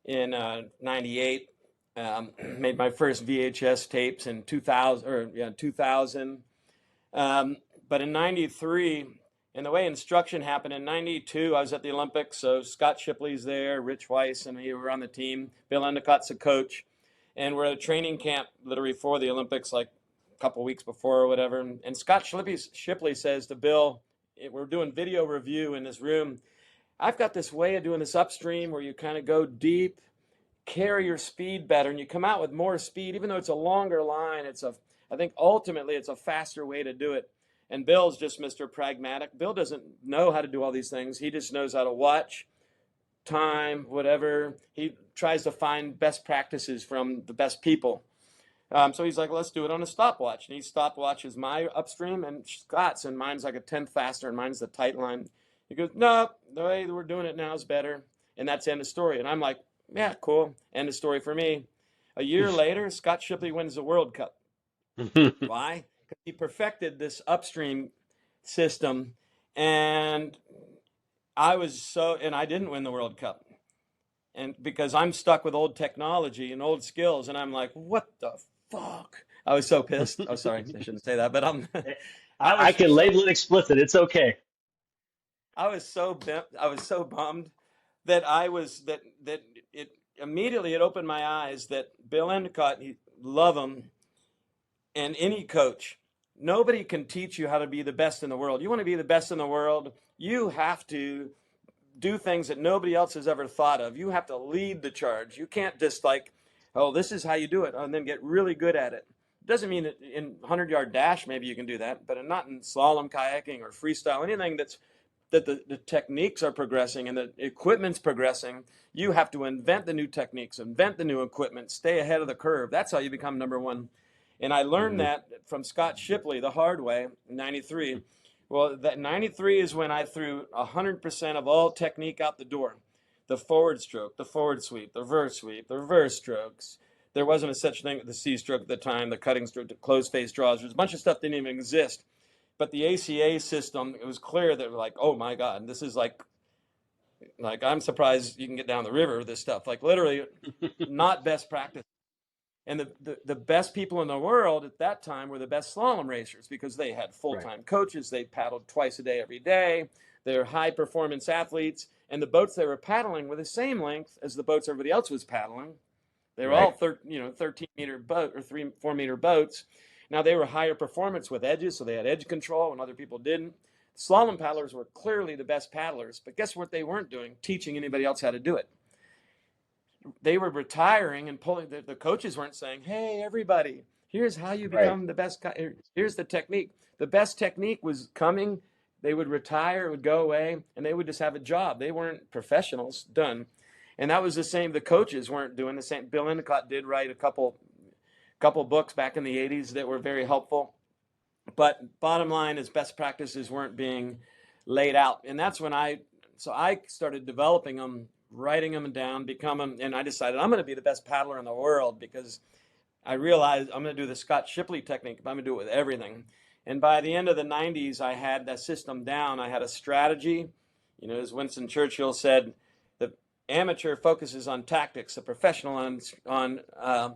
'98. Made my first VHS tapes in 2000, or yeah, 2000. But in '93, and the way instruction happened in '92, I was at the Olympics. So Scott Shipley's there, Rich Weiss, and we were on the team. Bill Endicott's the coach, and we're at a training camp literally for the Olympics, like a couple weeks before or whatever. And Scott Shipley says to Bill, we're doing video review in this room. I've got this way of doing this upstream where you kind of go deep, carry your speed better, and you come out with more speed, even though it's a longer line. I think ultimately it's a faster way to do it. And Bill's just Mr. Pragmatic. Bill doesn't know how to do all these things. He just knows how to watch, time, whatever. He tries to find best practices from the best people. So he's like, let's do it on a stopwatch. And he stopwatches my upstream and Scott's, and mine's like a tenth faster, and mine's the tight line. He goes, no, the way we're doing it now is better. And that's end of story. And I'm like, yeah, cool. End of story for me. A year later, Scott Shipley wins the World Cup. Why? Because he perfected this upstream system, and I didn't win the World Cup. And because I'm stuck with old technology and old skills, and I'm like, what the fuck? I was so pissed. Oh, sorry, I shouldn't say that, but I I was can so label it explicit. It's okay. I was so bummed that I was that it immediately it opened my eyes that Bill Endicott, love him, and any coach, nobody can teach you how to be the best in the world. You want to be the best in the world, you have to do things that nobody else has ever thought of. You have to lead the charge. You can't just like, oh, this is how you do it, and then get really good at it. It doesn't mean that in 100-yard dash maybe you can do that, but not in slalom kayaking or freestyle, anything that the techniques are progressing and the equipment's progressing. You have to invent the new techniques, invent the new equipment, stay ahead of the curve. That's how you become number one. And I learned Mhm. that from Scott Shipley the hard way in '93. Well, that '93 is when I threw 100% of all technique out the door. The forward stroke, the forward sweep, the reverse strokes. There wasn't a such thing as the C stroke at the time, the cutting stroke, the closed face draws. There's a bunch of stuff that didn't even exist. But the ACA system, it was clear that like, oh my God, this is like I'm surprised you can get down the river with this stuff. Like literally not best practice. And the best people in the world at that time were the best slalom racers because they had Right. full-time coaches. They paddled twice a day, every day. They're high performance athletes. And the boats they were paddling were the same length as the boats everybody else was paddling. They were all Right. 13-meter boat or 4-meter boats. Now they were higher performance with edges, so they had edge control and other people didn't. Slalom paddlers were clearly the best paddlers, but guess what they weren't doing? Teaching anybody else how to do it. They were retiring and pulling. The coaches weren't saying, "Hey, everybody, here's how you Right. become the best guy. Here's the technique." The best technique was coming They would retire, would go away, and they would just have a job. They weren't professionals, done. And that was the same. The coaches weren't doing the same. Bill Endicott did write a couple books back in the 80s that were very helpful. But bottom line is best practices weren't being laid out. And that's when I started developing them, writing them down, and I decided I'm going to be the best paddler in the world, because I realized I'm going to do the Scott Shipley technique, but I'm going to do it with everything. And by the end of the 90s, I had that system down. I had a strategy. As Winston Churchill said, the amateur focuses on tactics, the professional on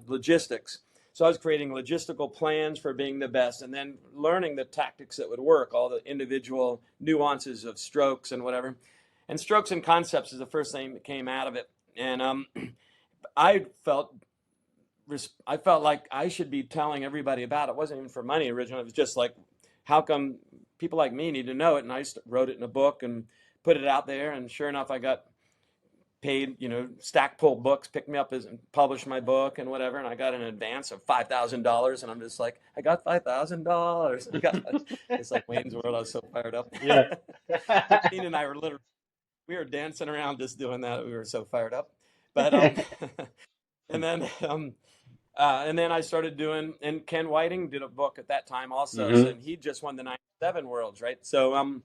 logistics. So I was creating logistical plans for being the best, and then learning the tactics that would work, all the individual nuances of strokes and whatever. And strokes and concepts is the first thing that came out of it. And I felt like I should be telling everybody about it. It wasn't even for money originally. It was just like, how come people like me need to know it? And I wrote it in a book and put it out there. And sure enough, I got paid, Stackpole Books picked me up and published my book and whatever. And I got an advance of $5,000. And I'm just like, I got $5,000. It's like Wayne's World. I was so fired up. Yeah. Christine and I we were dancing around just doing that. We were so fired up. But, and then I started doing, and Ken Whiting did a book at that time also, and he just won the 97 Worlds, right? So,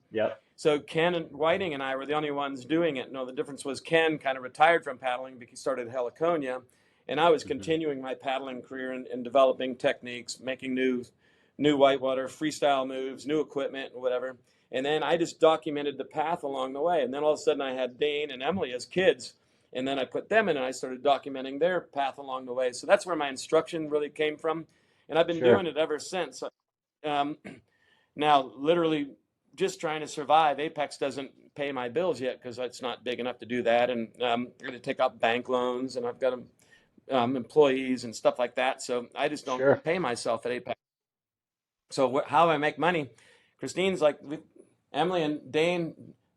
so Ken and Whiting and I were the only ones doing it. No, the difference was Ken kind of retired from paddling because he started Heliconia, and I was continuing my paddling career and developing techniques, making new whitewater freestyle moves, new equipment and whatever. And then I just documented the path along the way. And then all of a sudden I had Dane and Emily as kids. And then I put them in and I started documenting their path along the way. So that's where my instruction really came from. And I've been doing it ever since. Now, literally just trying to survive. Apex doesn't pay my bills yet because it's not big enough to do that. And I'm going to take out bank loans, and I've got employees and stuff like that. So I just don't pay myself at Apex. So how do I make money? Christine's like, Emily and Dane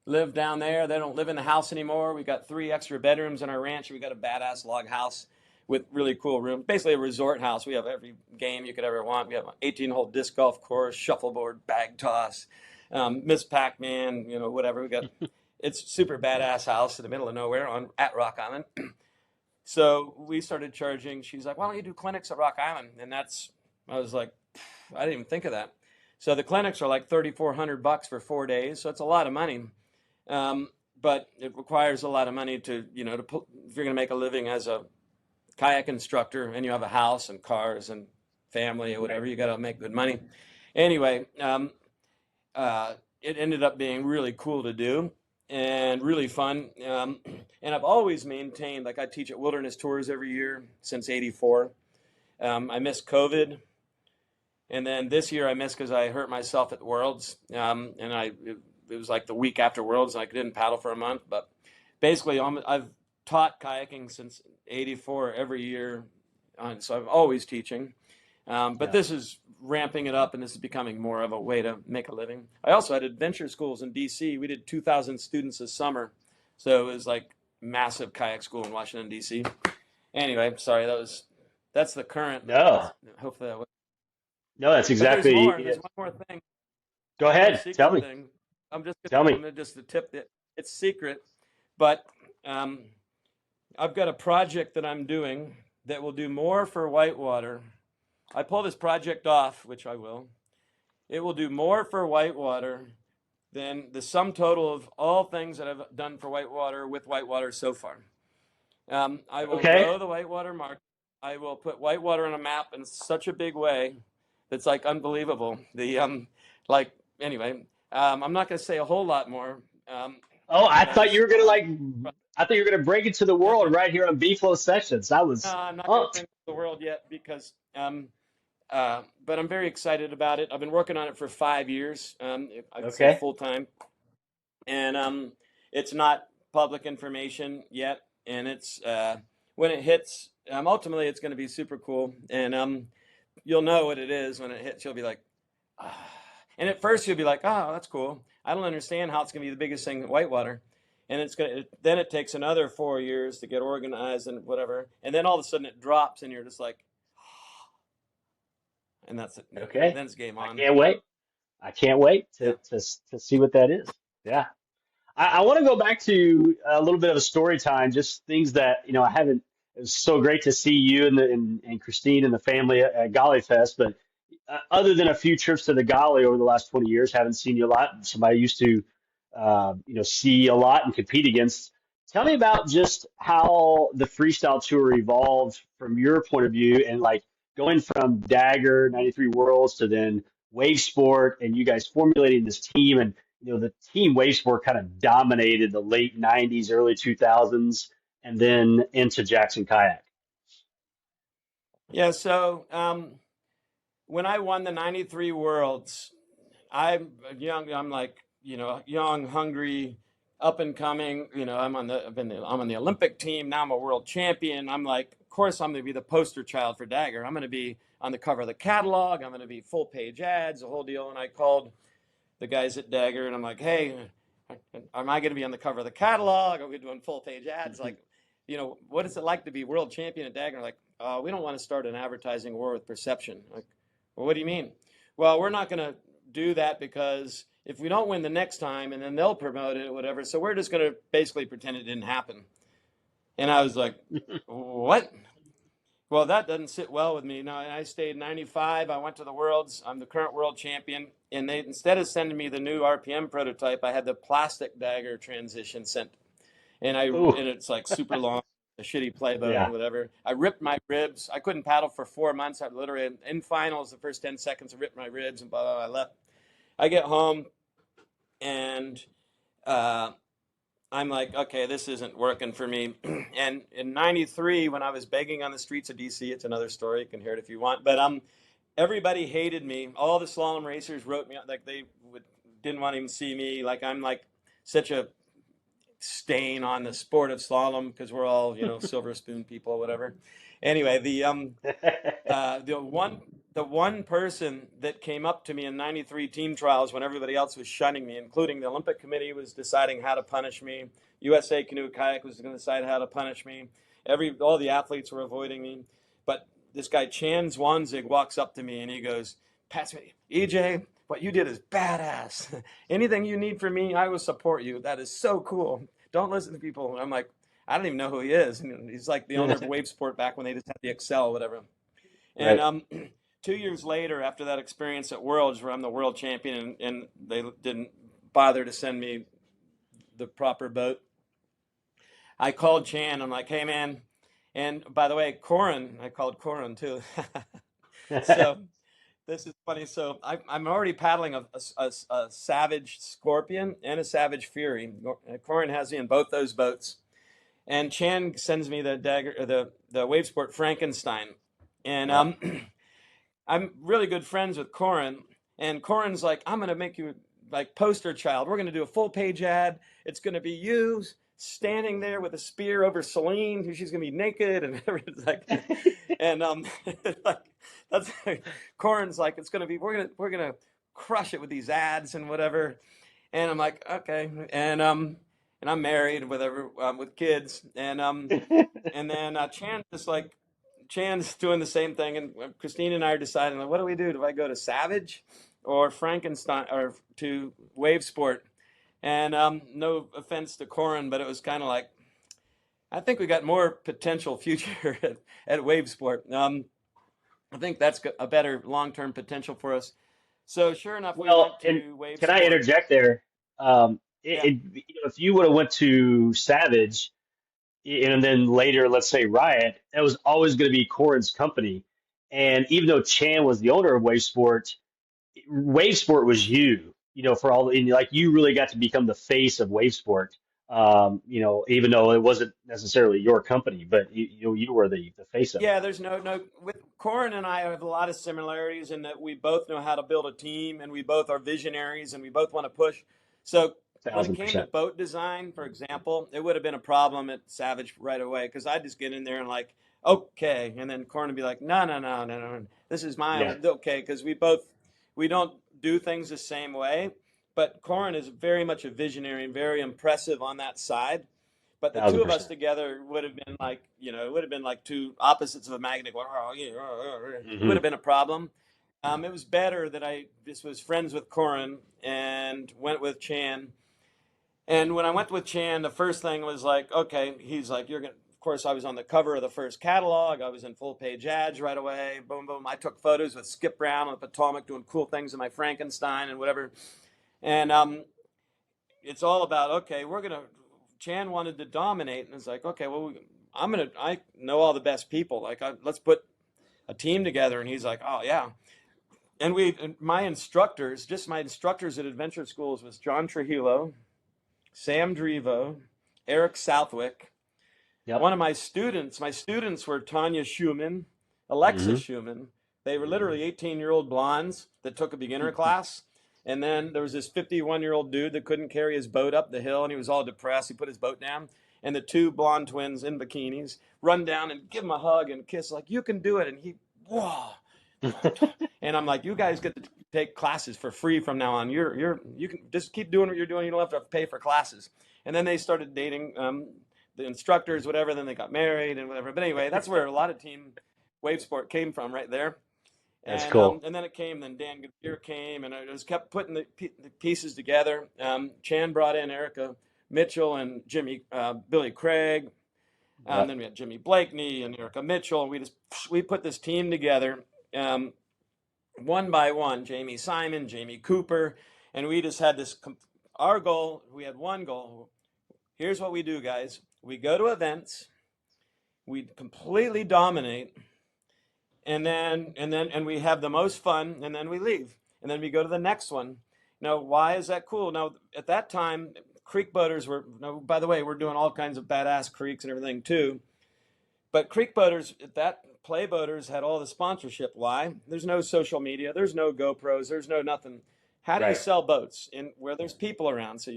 live down there. They don't live in the house anymore. We got 3 extra bedrooms in our ranch. We got a badass log house with really cool rooms, basically a resort house. We have every game you could ever want. We have an 18-hole disc golf course, shuffleboard, bag toss, Miss Pac-Man, whatever. We got it's super badass house in the middle of nowhere at Rock Island. So we started charging. She's like, why don't you do clinics at Rock Island? And I was like, I didn't even think of that. So the clinics are like $3,400 for 4 days. So it's a lot of money. But it requires a lot of money to, if you're going to make a living as a kayak instructor and you have a house and cars and family or whatever, you got to make good money. Anyway, it ended up being really cool to do and really fun. And I've always maintained, like I teach at Wilderness Tours every year since '84. I missed COVID. And then this year I missed because I hurt myself at the Worlds. And it was like the week after Worlds, and I didn't paddle for a month. But basically, I've taught kayaking since '84 every year. So I'm always teaching. But this is ramping it up, and this is becoming more of a way to make a living. I also had adventure schools in D.C. We did 2,000 students this summer. So it was like massive kayak school in Washington, D.C. Anyway, sorry, that's the current. No. Hopefully that was. No, that's exactly. There's one more thing. Go ahead. Tell me. Thing. I'm just Tell me. going to just tip it. It's secret, but I've got a project that I'm doing that will do more for whitewater. I pull this project off, which I will. It will do more for whitewater than the sum total of all things that I've done for whitewater with whitewater so far. I will grow the whitewater market. I will put whitewater on a map in such a big way that's like unbelievable. Anyway, I'm not going to say a whole lot more. I thought you were going to break it to the world right here on B-Flow Sessions. No, I'm not going to bring it to the world yet because, but I'm very excited about it. I've been working on it for 5 years. I'd say full time, and it's not public information yet. And it's when it hits, ultimately it's going to be super cool. And you'll know what it is when it hits. You'll be like, and at first you'll be like, oh, that's cool. I don't understand how it's going to be the biggest thing in whitewater. And then it takes another 4 years to get organized and whatever. And then all of a sudden it drops and you're just like, and that's it. Okay. And then it's game on. I can't wait. I can't wait Yeah. to see what that is. Yeah. I want to go back to a little bit of a story time, just things that, I haven't, it was so great to see you and Christine and the family at Golly Fest, but other than a few trips to the Golly over the last 20 years, haven't seen you a lot. Somebody I used to, see a lot and compete against. Tell me about just how the freestyle tour evolved from your point of view and like going from Dagger 93 Worlds to then Wave Sport and you guys formulating this team and the team Wave Sport kind of dominated the late 90s, early 2000s, and then into Jackson Kayak. Yeah. So when I won the 93 Worlds, I'm young. I'm like, young, hungry, up and coming. I'm on the Olympic team. Now I'm a world champion. I'm like, of course, I'm going to be the poster child for Dagger. I'm going to be on the cover of the catalog. I'm going to be full page ads, the whole deal. And I called the guys at Dagger and I'm like, hey, am I going to be on the cover of the catalog? Are we doing full page ads? Like, what is it like to be world champion at Dagger? Like, we don't want to start an advertising war with perception. Like, well, what do you mean? Well, we're not going to do that because if we don't win the next time and then they'll promote it or whatever, so we're just going to basically pretend it didn't happen. And I was like, what? Well, that doesn't sit well with me. No, I stayed 95. I went to the Worlds. I'm the current world champion. And they, instead of sending me the new RPM prototype, I had the plastic Dagger transition sent. Ooh, And it's like super long, a shitty playboat yeah. and whatever. I ripped my ribs. I couldn't paddle for 4 months. I literally, in finals, the first 10 seconds, I ripped my ribs and blah, blah, blah. I left. I get home and uh, I'm like, okay, this isn't working for me. And in 93, when I was begging on the streets of DC, it's another story. You can hear it if you want. But everybody hated me. All the slalom racers wrote me, like didn't want to even see me. Like I'm like such a stain on the sport of slalom because we're all, silver spoon people or whatever. Anyway, the one person that came up to me in 93 team trials when everybody else was shunning me, including the Olympic Committee was deciding how to punish me, USA Canoe Kayak was going to decide how to punish me, all the athletes were avoiding me, but this guy Chan Zwanzig walks up to me and he goes, "Pass me, EJ, what you did is badass. Anything you need from me, I will support you. That is so cool. Don't listen to people." And I'm like, I don't even know who he is. And he's like the owner of Wave Sport back when they just had the Excel, whatever. And Right. 2 years later, after that experience at Worlds, where I'm the world champion, and they didn't bother to send me the proper boat, I called Chan. I'm like, hey, man. And by the way, Corin, I called Corin too. So this is funny. So I'm already paddling a Savage Scorpion and a Savage Fury. Corin has me in both those boats. And Chan sends me the Dagger, the Wave Sport Frankenstein. And Yeah. I'm really good friends with Corin, and Corin's like, I'm gonna make you like poster child. We're gonna do a full page ad. It's gonna be you standing there with a spear over Celine, who she's gonna be naked, and everything's like, and like that's Corin's like, it's gonna be we're gonna crush it with these ads and whatever. And I'm like, okay, and I'm married with kids, and then Chan's doing the same thing, and Christine and I are deciding, like, what do we do? Do I go to Savage or Frankenstein or to Wave Sport? And no offense to Corin, but it was kind of like, I think we got more potential future at Wave Sport. I think that's a better long-term potential for us. So sure enough, we Well, went and to Wave can I Sport. interject there? Yeah. If you would have went to Savage and then later, let's say Riot, that was always going to be Corin's company. And even though Chan was the owner of Wave Sport was you, for all, and like you really got to become the face of Wave Sport. Even though it wasn't necessarily your company, but you were the face of it. Yeah, there's no with Corin and I have a lot of similarities in that we both know how to build a team and we both are visionaries and we both want to push. So when it Thousand came to percent. boat design, for example, it would have been a problem at Savage right away because I'd just get in there and like, okay, and then Corin would be like, no, no, no, no, no, this is my Yeah, okay, because we don't do things the same way, but Corin is very much a visionary and very impressive on that side. But the thousand two of us percent. together would have been like, it would have been like two opposites of a magnet. It would Hmm. have been a problem. It was better that I just was friends with Corin and went with Chan. And when I went with Chan, the first thing was like, okay, he's like, you're gonna. Of course, I was on the cover of the first catalog. I was in full page ads right away. Boom, boom. I took photos with Skip Brown on the Potomac doing cool things in my Frankenstein and whatever. And it's all about, okay, we're gonna. Chan wanted to dominate, and it's like, okay, well, I know all the best people. Like, let's put a team together. And he's like, oh yeah. And my instructors, just my instructors at adventure schools was John Trujillo, Sam Drivo, Eric Southwick. Yep. One of my students were Tanya Schumann, Alexa Hmm. Schumann. They were literally 18-year-old blondes that took a beginner class. And then there was this 51-year-old dude that couldn't carry his boat up the hill, and he was all depressed. He put his boat down. And the two blonde twins in bikinis run down and give him a hug and kiss, like, you can do it. And he, whoa. And I'm like, you guys get to take classes for free from now on. You can just keep doing what you're doing. You don't have to pay for classes. And then they started dating the instructors, whatever. Then they got married and whatever. But anyway, that's where a lot of team wave sport came from, right there. That's cool. And then it came. Then Dan Goodyear came, and I just kept putting the pieces together. Chan brought in Erica Mitchell and Billy Craig. Yep. Then we had Jimmy Blakeney and Erica Mitchell, and we put this team together. Um, One by one, Jamie Simon, Jamie Cooper, and we just had this. Our goal, we had one goal. Here's what we do, guys. We go to events, we completely dominate, and we have the most fun, and then we leave, and then we go to the next one. Now, why is that cool? Now, at that time, creek boaters were. Now, by the way, we're doing all kinds of badass creeks and everything too. But creek boaters, that play boaters had all the sponsorship. Why? There's no social media. There's no GoPros. There's no nothing. How do you Right. sell boats in where there's people around? So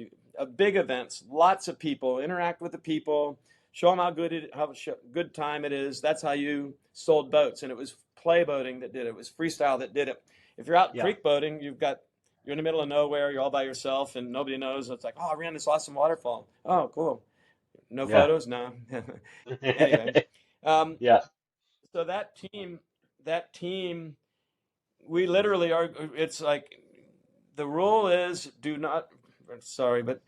big events, lots of people, interact with the people, show them how good time it is. That's how you sold boats. And it was play boating that did it. It was freestyle that did it. If you're out Yeah. creek boating, you're in the middle of nowhere. You're all by yourself, and nobody knows. It's like, oh, I ran this awesome waterfall. Oh, cool. No Yeah. photos? No. Anyway, um, Yeah. so that team, we literally are. It's like the rule is do not. Sorry, but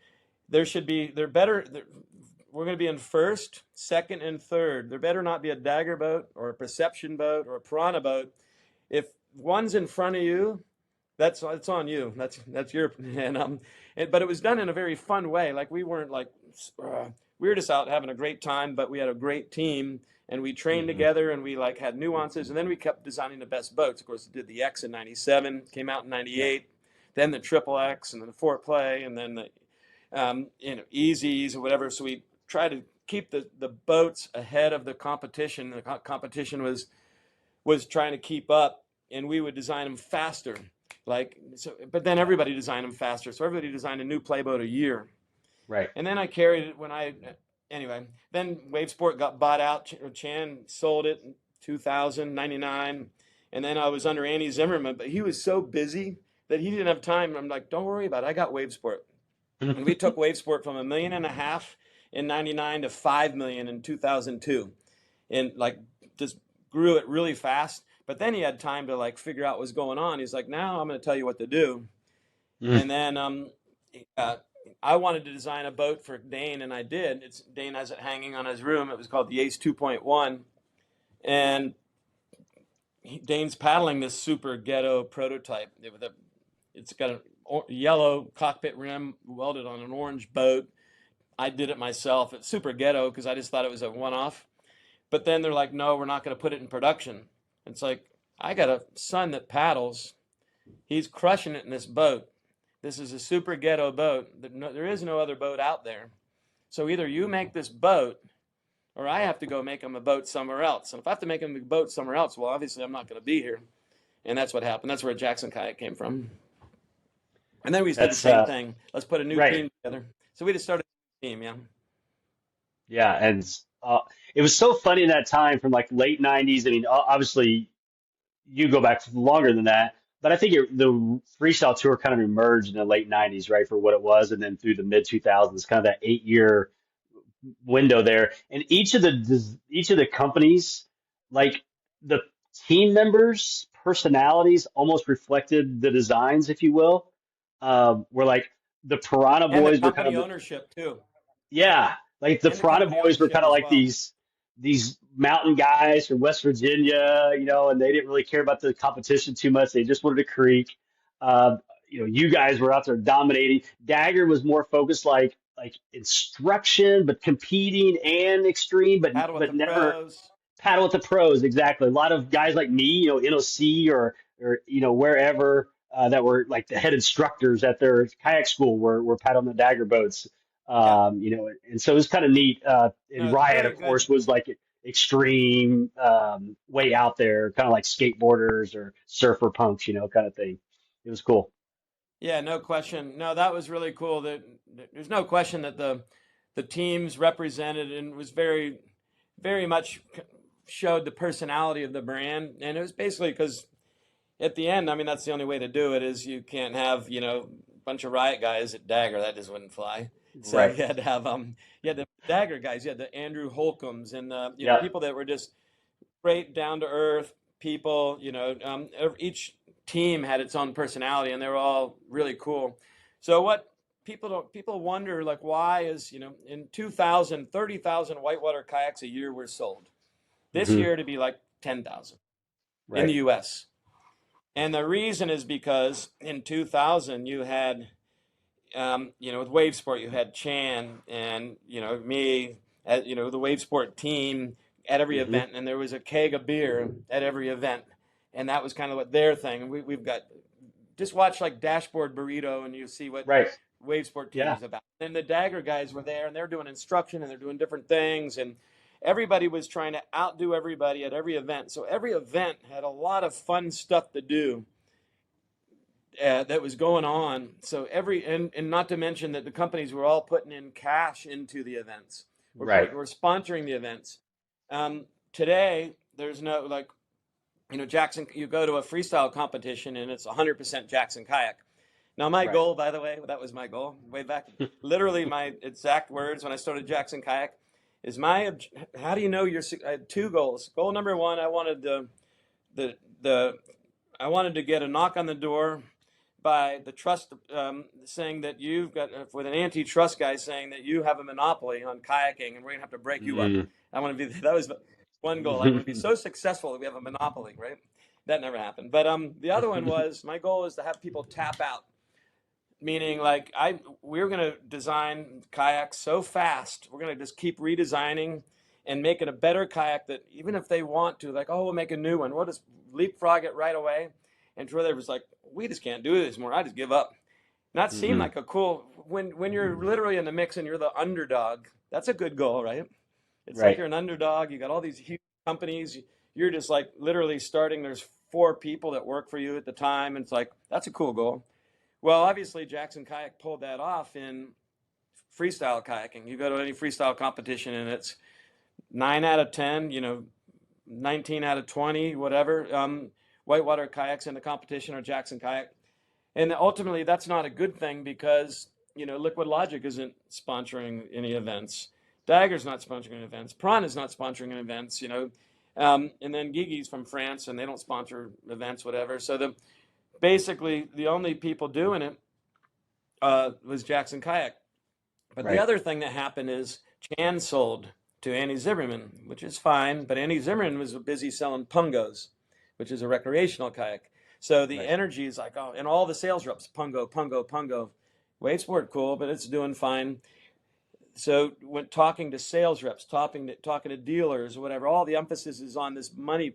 there should be. They're better. We're going to be in first, second, and third. There better not be a dagger boat or a perception boat or a piranha boat. If one's in front of you, that's on you. That's your but it was done in a very fun way. Like we weren't like we were just out having a great time, but we had a great team and we trained Hmm. together and we like had nuances and then we kept designing the best boats. Of course, did the X in '97, came out in Yeah. '98, then the Triple X and then the Fort Play and then the Easies or whatever. So we tried to keep the boats ahead of the competition. The competition was trying to keep up, and we would design them faster. Like so, but then everybody designed them faster. So everybody designed a new playboat a year. Right. And then I carried it anyway. Then Wavesport got bought out. Chan sold it in 2000, 99, and then I was under Andy Zimmerman, but he was so busy that he didn't have time. I'm like, don't worry about it. I got Wavesport, and we took Wavesport from $1.5 million in '99 to $5 million in 2002, and like just grew it really fast. But then he had time to like figure out what was going on. He's like, now I'm going to tell you what to do. Mm. And then uh, I wanted to design a boat for Dane, and I did. Dane has it hanging on his room. It was called the Ace 2.1, and Dane's paddling this super ghetto prototype. It's got a yellow cockpit rim welded on an orange boat. I did it myself. It's super ghetto because I just thought it was a one-off. But then they're like, no, we're not going to put it in production. It's like, I got a son that paddles. He's crushing it in this boat. This is a super ghetto boat. There is no other boat out there. So either you make this boat or I have to go make him a boat somewhere else. And if I have to make him a boat somewhere else, well, obviously I'm not going to be here. And that's what happened. That's where Jackson Kayak came from. And then we did the That's same thing. Let's put a new right. team together. So we just started a team, yeah. Yeah, and it was so funny in that time from like late '90s. I mean, obviously you go back longer than that, but I think the freestyle tour kind of emerged in the late '90s, right, for what it was, and then through the mid 2000s, kind of that 8 year window there. And each of the companies, like the team members' personalities almost reflected the designs, if you will. Where like the Piranha And the Boys were kind company of ownership too. yeah, like the And the Piranha company Boys were kind ownership of as like well. these mountain guys from West Virginia, and they didn't really care about the competition too much. They just wanted to creek. Uh, you guys were out there dominating. Dagger was more focused like instruction, but competing and extreme, but Paddle with the never pros. paddle with the pros. Exactly. A lot of guys like me, NOC or wherever that were like the head instructors at their kayak school were paddling the Dagger boats. Yeah. And so it was kind of neat. And No, it's Riot, very of good. course, was like extreme, way out there, kind of like skateboarders or surfer punks, kind of thing. It was cool. Yeah, no question. No, that was really cool. There's no question that the teams represented and was very, very much showed the personality of the brand. And it was basically because at the end, I mean, that's the only way to do it is you can't have, a bunch of riot guys at Dagger. That just wouldn't fly. So Right. you had to have you had the Dagger guys, you had the Andrew Holcombs and Yep. people that were just great down to earth people. Each team had its own personality, and they were all really cool. So what people wonder like why is in 2000 30,000 whitewater kayaks a year were sold. This Hmm. year to be like 10,000 in the Right. U.S. And the reason is because in 2000 you had with wave sport, you had Chan and me, the wave sport team at every Hmm. event, and there was a keg of beer at every event, and that was kind of what their thing. And we've got just watch like Dashboard Burrito, and you see what Right. wave sport team Yeah. is about. And the Dagger guys were there, and they're doing instruction, and they're doing different things, and everybody was trying to outdo everybody at every event. So every event had a lot of fun stuff to do that was going on. So and not to mention that the companies were all putting in cash into the events. Right. We're sponsoring the events. Today, there's no like, Jackson. You go to a freestyle competition and it's 100% Jackson kayak. Now, my Right. goal, by the way, that was my goal way back. Literally, my exact words when I started Jackson kayak is How do you know your? I had two goals. Goal number one, I wanted the I wanted to get a knock on the door by the trust saying that you've got with an antitrust guy saying that you have a monopoly on kayaking and we're gonna have to break you up. Mm. I want to be that was one goal. I want to be so successful that we have a monopoly, right? That never happened. But the other one was my goal is to have people tap out, meaning like we're gonna design kayaks so fast, we're gonna just keep redesigning and make it a better kayak that even if they want to, like, oh, we'll make a new one, we'll just leapfrog it right away. And Troy was like, we just can't do this more. I just give up. Not seem Hmm. like a cool when you're literally in the mix and you're the underdog. That's a good goal, right? It's like Right. you're an underdog. You got all these huge companies. You're just like literally starting. There's four people that work for you at the time, and it's like that's a cool goal. Well, obviously Jackson Kayak pulled that off in freestyle kayaking. You go to any freestyle competition, and it's 9 out of 10. 19 out of 20, whatever. Whitewater kayaks in the competition are Jackson Kayak. And ultimately, that's not a good thing because, Liquid Logic isn't sponsoring any events. Dagger's not sponsoring any events. Prawn is not sponsoring any events. And then Gigi's from France and they don't sponsor events, whatever. So basically, the only people doing it was Jackson Kayak. But the Right. other thing that happened is Chan sold to Annie Zimmerman, which is fine. But Annie Zimmerman was busy selling Pungos, which is a recreational kayak. So the Right. energy is like, oh, and all the sales reps, Pungo, Pungo, Pungo. Wave sport, cool, but it's doing fine. So when talking to sales reps, talking to dealers, or whatever, all the emphasis is on this money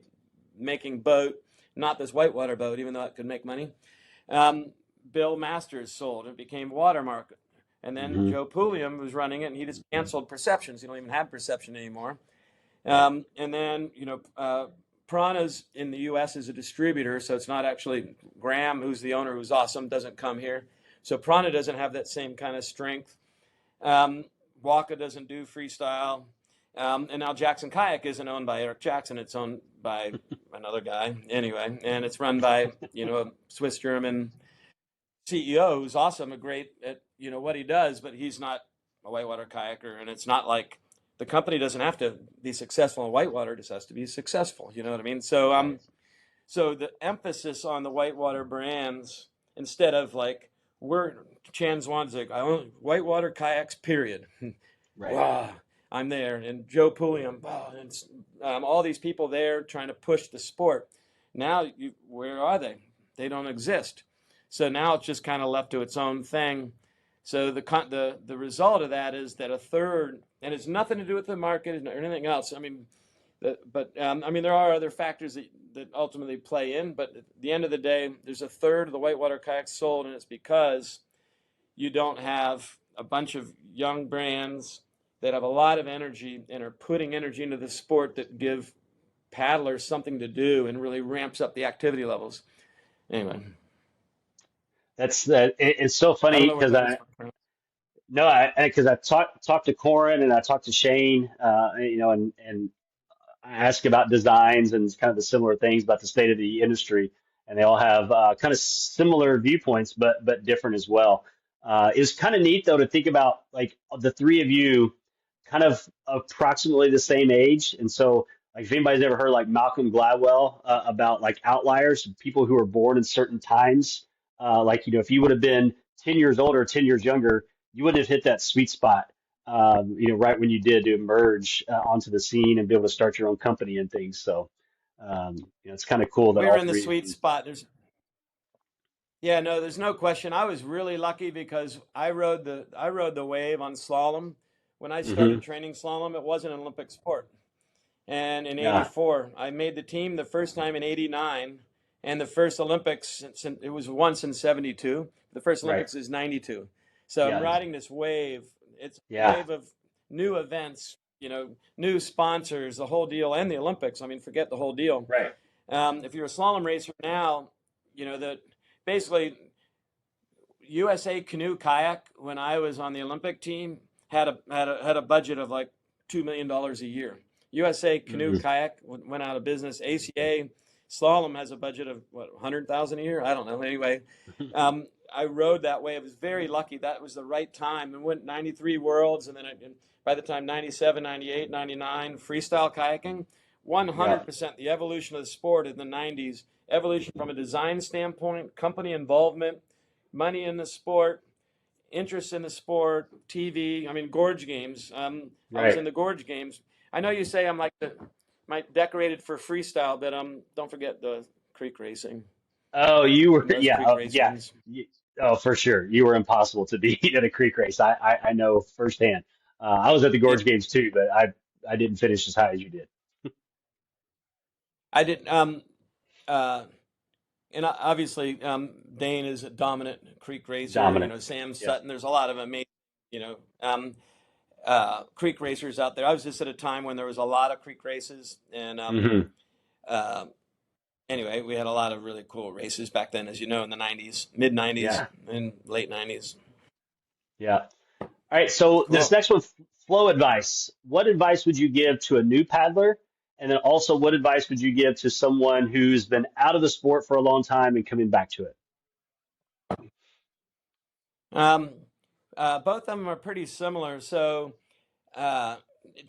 making boat, not this whitewater boat, even though it could make money. Um, Bill Masters sold. It became Watermark. And then Hmm. Joe Pulliam was running it, and he just canceled Perceptions. You don't even have Perception anymore. Right. And then, Prana's in the U.S. is a distributor, so it's not actually Graham, who's the owner, who's awesome, doesn't come here. So Prana doesn't have that same kind of strength. Um, Waka doesn't do freestyle. And now Jackson Kayak isn't owned by Eric Jackson. It's owned by another guy anyway. And it's run by, a Swiss German CEO who's awesome, a great at what he does, but he's not a whitewater kayaker, and it's not like the company doesn't have to be successful in whitewater; it just has to be successful. You know what I mean? So Right. So the emphasis on the whitewater brands, instead of like, we're Chan Zwan's like, I own whitewater kayaks, period. Right. Wow, I'm there. And Joe Pulliam, and all these people there trying to push the sport. Now, where are they? They don't exist. So now it's just kind of left to its own thing. So the result of that is that a third, and it's nothing to do with the market or anything else. I mean, I mean, there are other factors that ultimately play in, but at the end of the day, there's a third of the whitewater kayaks sold, and it's because you don't have a bunch of young brands that have a lot of energy and are putting energy into the sport that give paddlers something to do and really ramps up the activity levels. Anyway, It's so I don't funny know where because that is. no, I talked to Corin and I talked to Shane, and I ask about designs and kind of the similar things about the state of the industry, and they all have kind of similar viewpoints, but different as well. It's kind of neat though to think about like the three of you, kind of approximately the same age, and so like if anybody's ever heard like Malcolm Gladwell about like outliers, people who are born in certain times, like if you would have been 10 years older, 10 years younger, you wouldn't have hit that sweet spot right when you did to emerge onto the scene and be able to start your own company and things. So, it's kind of cool that We were all in the three of sweet you. spot. Yeah, no, there's no question. I was really lucky because I rode the wave on slalom. When I Hmm. started training slalom, it wasn't an Olympic sport. And in Yeah, '84, I made the team the first time in '89, and the first Olympics, it was once in '72. The first right. Olympics is '92. So I'm Yeah, riding this wave. It's a yeah, wave of new events, new sponsors, the whole deal, and the Olympics. I mean, forget the whole deal. right. If you're a slalom racer now, that basically USA Canoe Kayak, when I was on the Olympic team, had a budget of like $2 million a year. USA Canoe Hmm. Kayak went out of business. ACA Slalom has a budget of what, 100,000 a year? I don't know. Anyway, I rode that way. I was very lucky. That was the right time, and went 93 worlds, and then by the time 97, 98, 99, freestyle kayaking, Yeah, 100% the evolution of the sport in the 90s. Evolution from a design standpoint, company involvement, money in the sport, interest in the sport, TV. I mean, Gorge Games. I was right. in the Gorge Games. I know you say I'm like my decorated for freestyle, but don't forget the creek racing Oh, you were, and those yeah, creek race yeah. wins. You, oh, for sure. You were impossible to beat at a creek race. I know firsthand. I was at the Yeah, Gorge Games too, but I didn't finish as high as you did. I didn't. Uh, and obviously, Dane is a dominant creek racer. Dominant. Sam Yeah. Sutton. There's a lot of amazing, you know, um, creek racers out there. I was just at a time when there was a lot of creek races, and Hmm. uh, anyway, we had a lot of really cool races back then, as you know, in the '90s, mid '90s, Yeah. and late '90s. Yeah. All right, so this Cool. next one, flow advice. What advice would you give to a new paddler? And then also, what advice would you give to someone who's been out of the sport for a long time and coming back to it? Um, both of them are pretty similar. So, uh,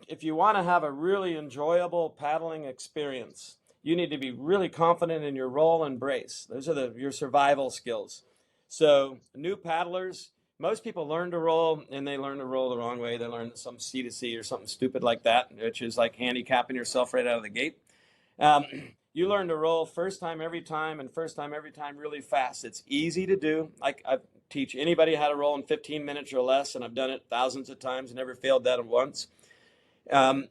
if you want to have a really enjoyable paddling experience, you need to be really confident in your roll and brace. Those are your survival skills. So, new paddlers, most people learn to roll and they learn to roll the wrong way. They learn some C to C or something stupid like that, which is like handicapping yourself right out of the gate. Um, you learn to roll first time every time, and first time every time really fast. It's easy to do. I teach anybody how to roll in 15 minutes or less, and I've done it thousands of times and never failed that once. Um,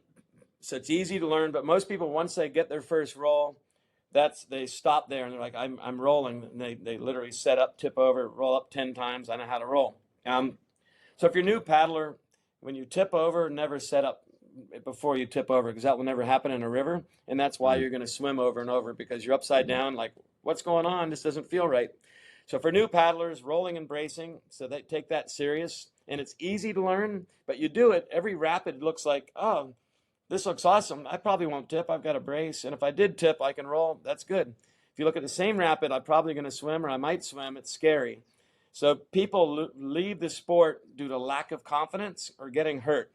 so it's easy to learn, but most people, once they get their first roll, they stop there and they're like, I'm rolling. And they literally set up, tip over, roll up 10 times. I know how to roll. So if you're a new paddler, when you tip over, never set up before you tip over, because that will never happen in a river. And that's why Mm. you're going to swim over and over, because you're upside down, like, what's going on? This doesn't feel right. So for new paddlers, rolling and bracing, so they take that serious. And it's easy to learn, but you do it. Every rapid looks like, oh, this looks awesome. I probably won't tip. I've got a brace. And if I did tip, I can roll. That's good. If you look at the same rapid, I'm probably going to swim or I might swim. It's scary. So people leave the sport due to lack of confidence or getting hurt.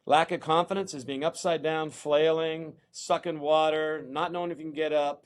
Lack of confidence is being upside down, flailing, sucking water, not knowing if you can get up,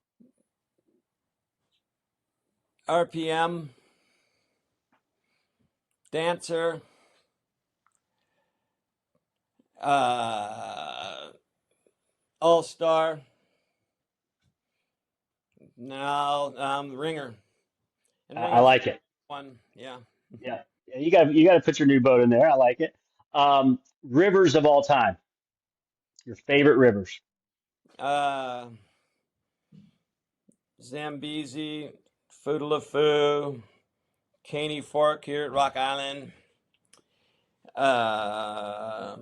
RPM, Dancer, All-Star, now Ringer. And I Ringer's like it. one, yeah. Yeah. Yeah, you got to put your new boat in there. I like it. Rivers of all time. Your favorite rivers. Uh, Zambezi, Foodalafoo, Caney Fork here at Rock Island, uh,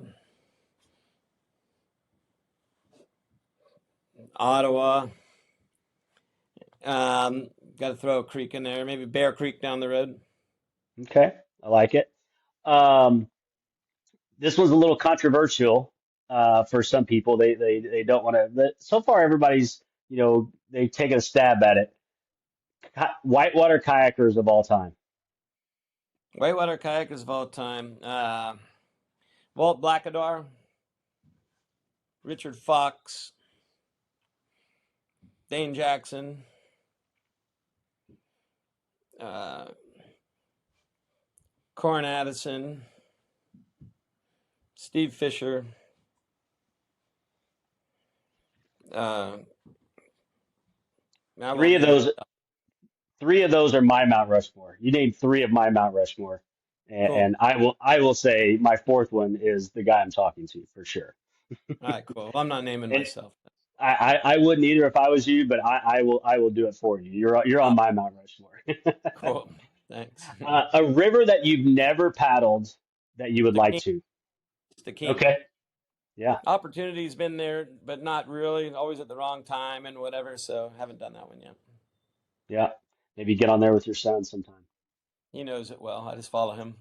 Ottawa. Got to throw a creek in there, maybe Bear Creek down the road. Okay. I like it. Um, this was a little controversial for some people. They don't want to. So far, everybody's they've taken a stab at it. Whitewater kayakers of all time. Whitewater kayakers of all time. Walt Blackadar, Richard Fox, Dane Jackson, uh, Corin Addison, Steve Fisher, uh, I Three won't of name those. myself. Three of those are my Mount Rushmore. You named three of my Mount Rushmore, Cool. and I will say my fourth one is the guy I'm talking to for sure. All right, cool. Well, I'm not naming And myself. I wouldn't either if I was you, but I will do it for you. You're Oh, on my Mount Rushmore. cool. Thanks. A river that you've never paddled that you would The like King. to. It's the King. Okay. Yeah. Opportunity's been there, but not really. Always at the wrong time and whatever. So haven't done that one yet. Yeah. Maybe get on there with your son sometime. He knows it well. I just follow him.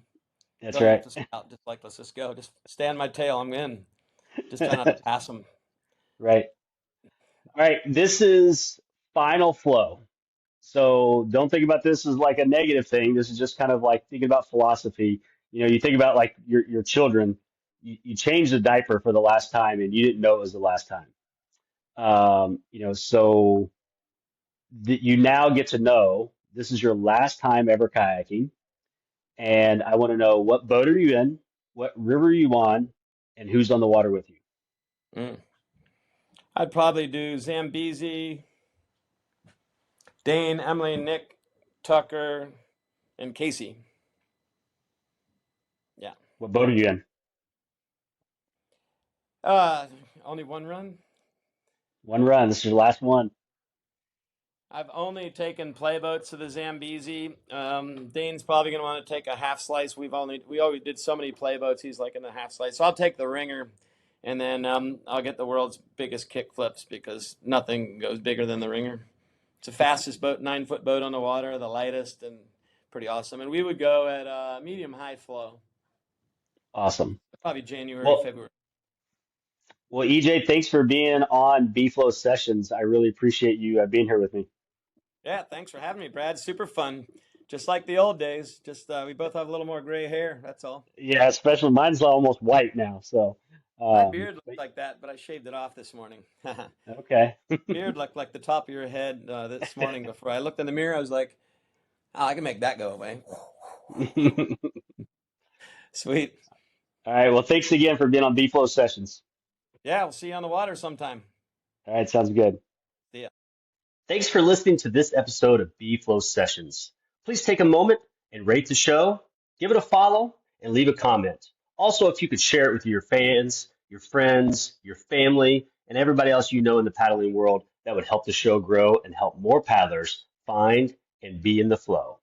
That's Don't have right. to scout. Just like let's just go. Just stay on my tail. I'm in. Just try not to pass him. Right. All right. This is final flow. So don't think about this as like a negative thing. This is just kind of like thinking about philosophy. You think about like your children. You changed the diaper for the last time and you didn't know it was the last time. So you now get to know this is your last time ever kayaking. And I want to know what boat are you in, what river are you on, and who's on the water with you. Mm. I'd probably do Zambezi, Dane, Emily, Nick, Tucker, and Casey. Yeah. What boat are you in? Uh, Only one run. One run. This is your last one. I've only taken playboats to the Zambezi. Dane's probably going to want to take a half slice. We always did so many playboats. He's like in the half slice. So I'll take the ringer, and then I'll get the world's biggest kick flips because nothing goes bigger than the ringer. It's the fastest boat, 9-foot boat on the water, the lightest, and pretty awesome. And we would go at medium high flow, Awesome. probably January, Well, February. well, EJ, thanks for being on B-Flow Sessions. I really appreciate you being here with me. Yeah, thanks for having me, Brad. Super fun. Just like the old days. Just we both have a little more gray hair. That's all. Yeah, especially mine's almost white now. So, My beard but looked like that, but I shaved it off this morning. okay. Beard looked like the top of your head this morning before I looked in the mirror. I was like, oh, I can make that go away. All Sweet. right. Well, thanks again for being on B-Flow Sessions. Yeah, we'll see you on the water sometime. All right. Sounds good. See ya. Thanks for listening to this episode of B-Flow Sessions. Please take a moment and rate the show, give it a follow, and leave a comment. Also, if you could share it with your fans, your friends, your family, and everybody else you know in the paddling world, that would help the show grow and help more paddlers find and be in the flow.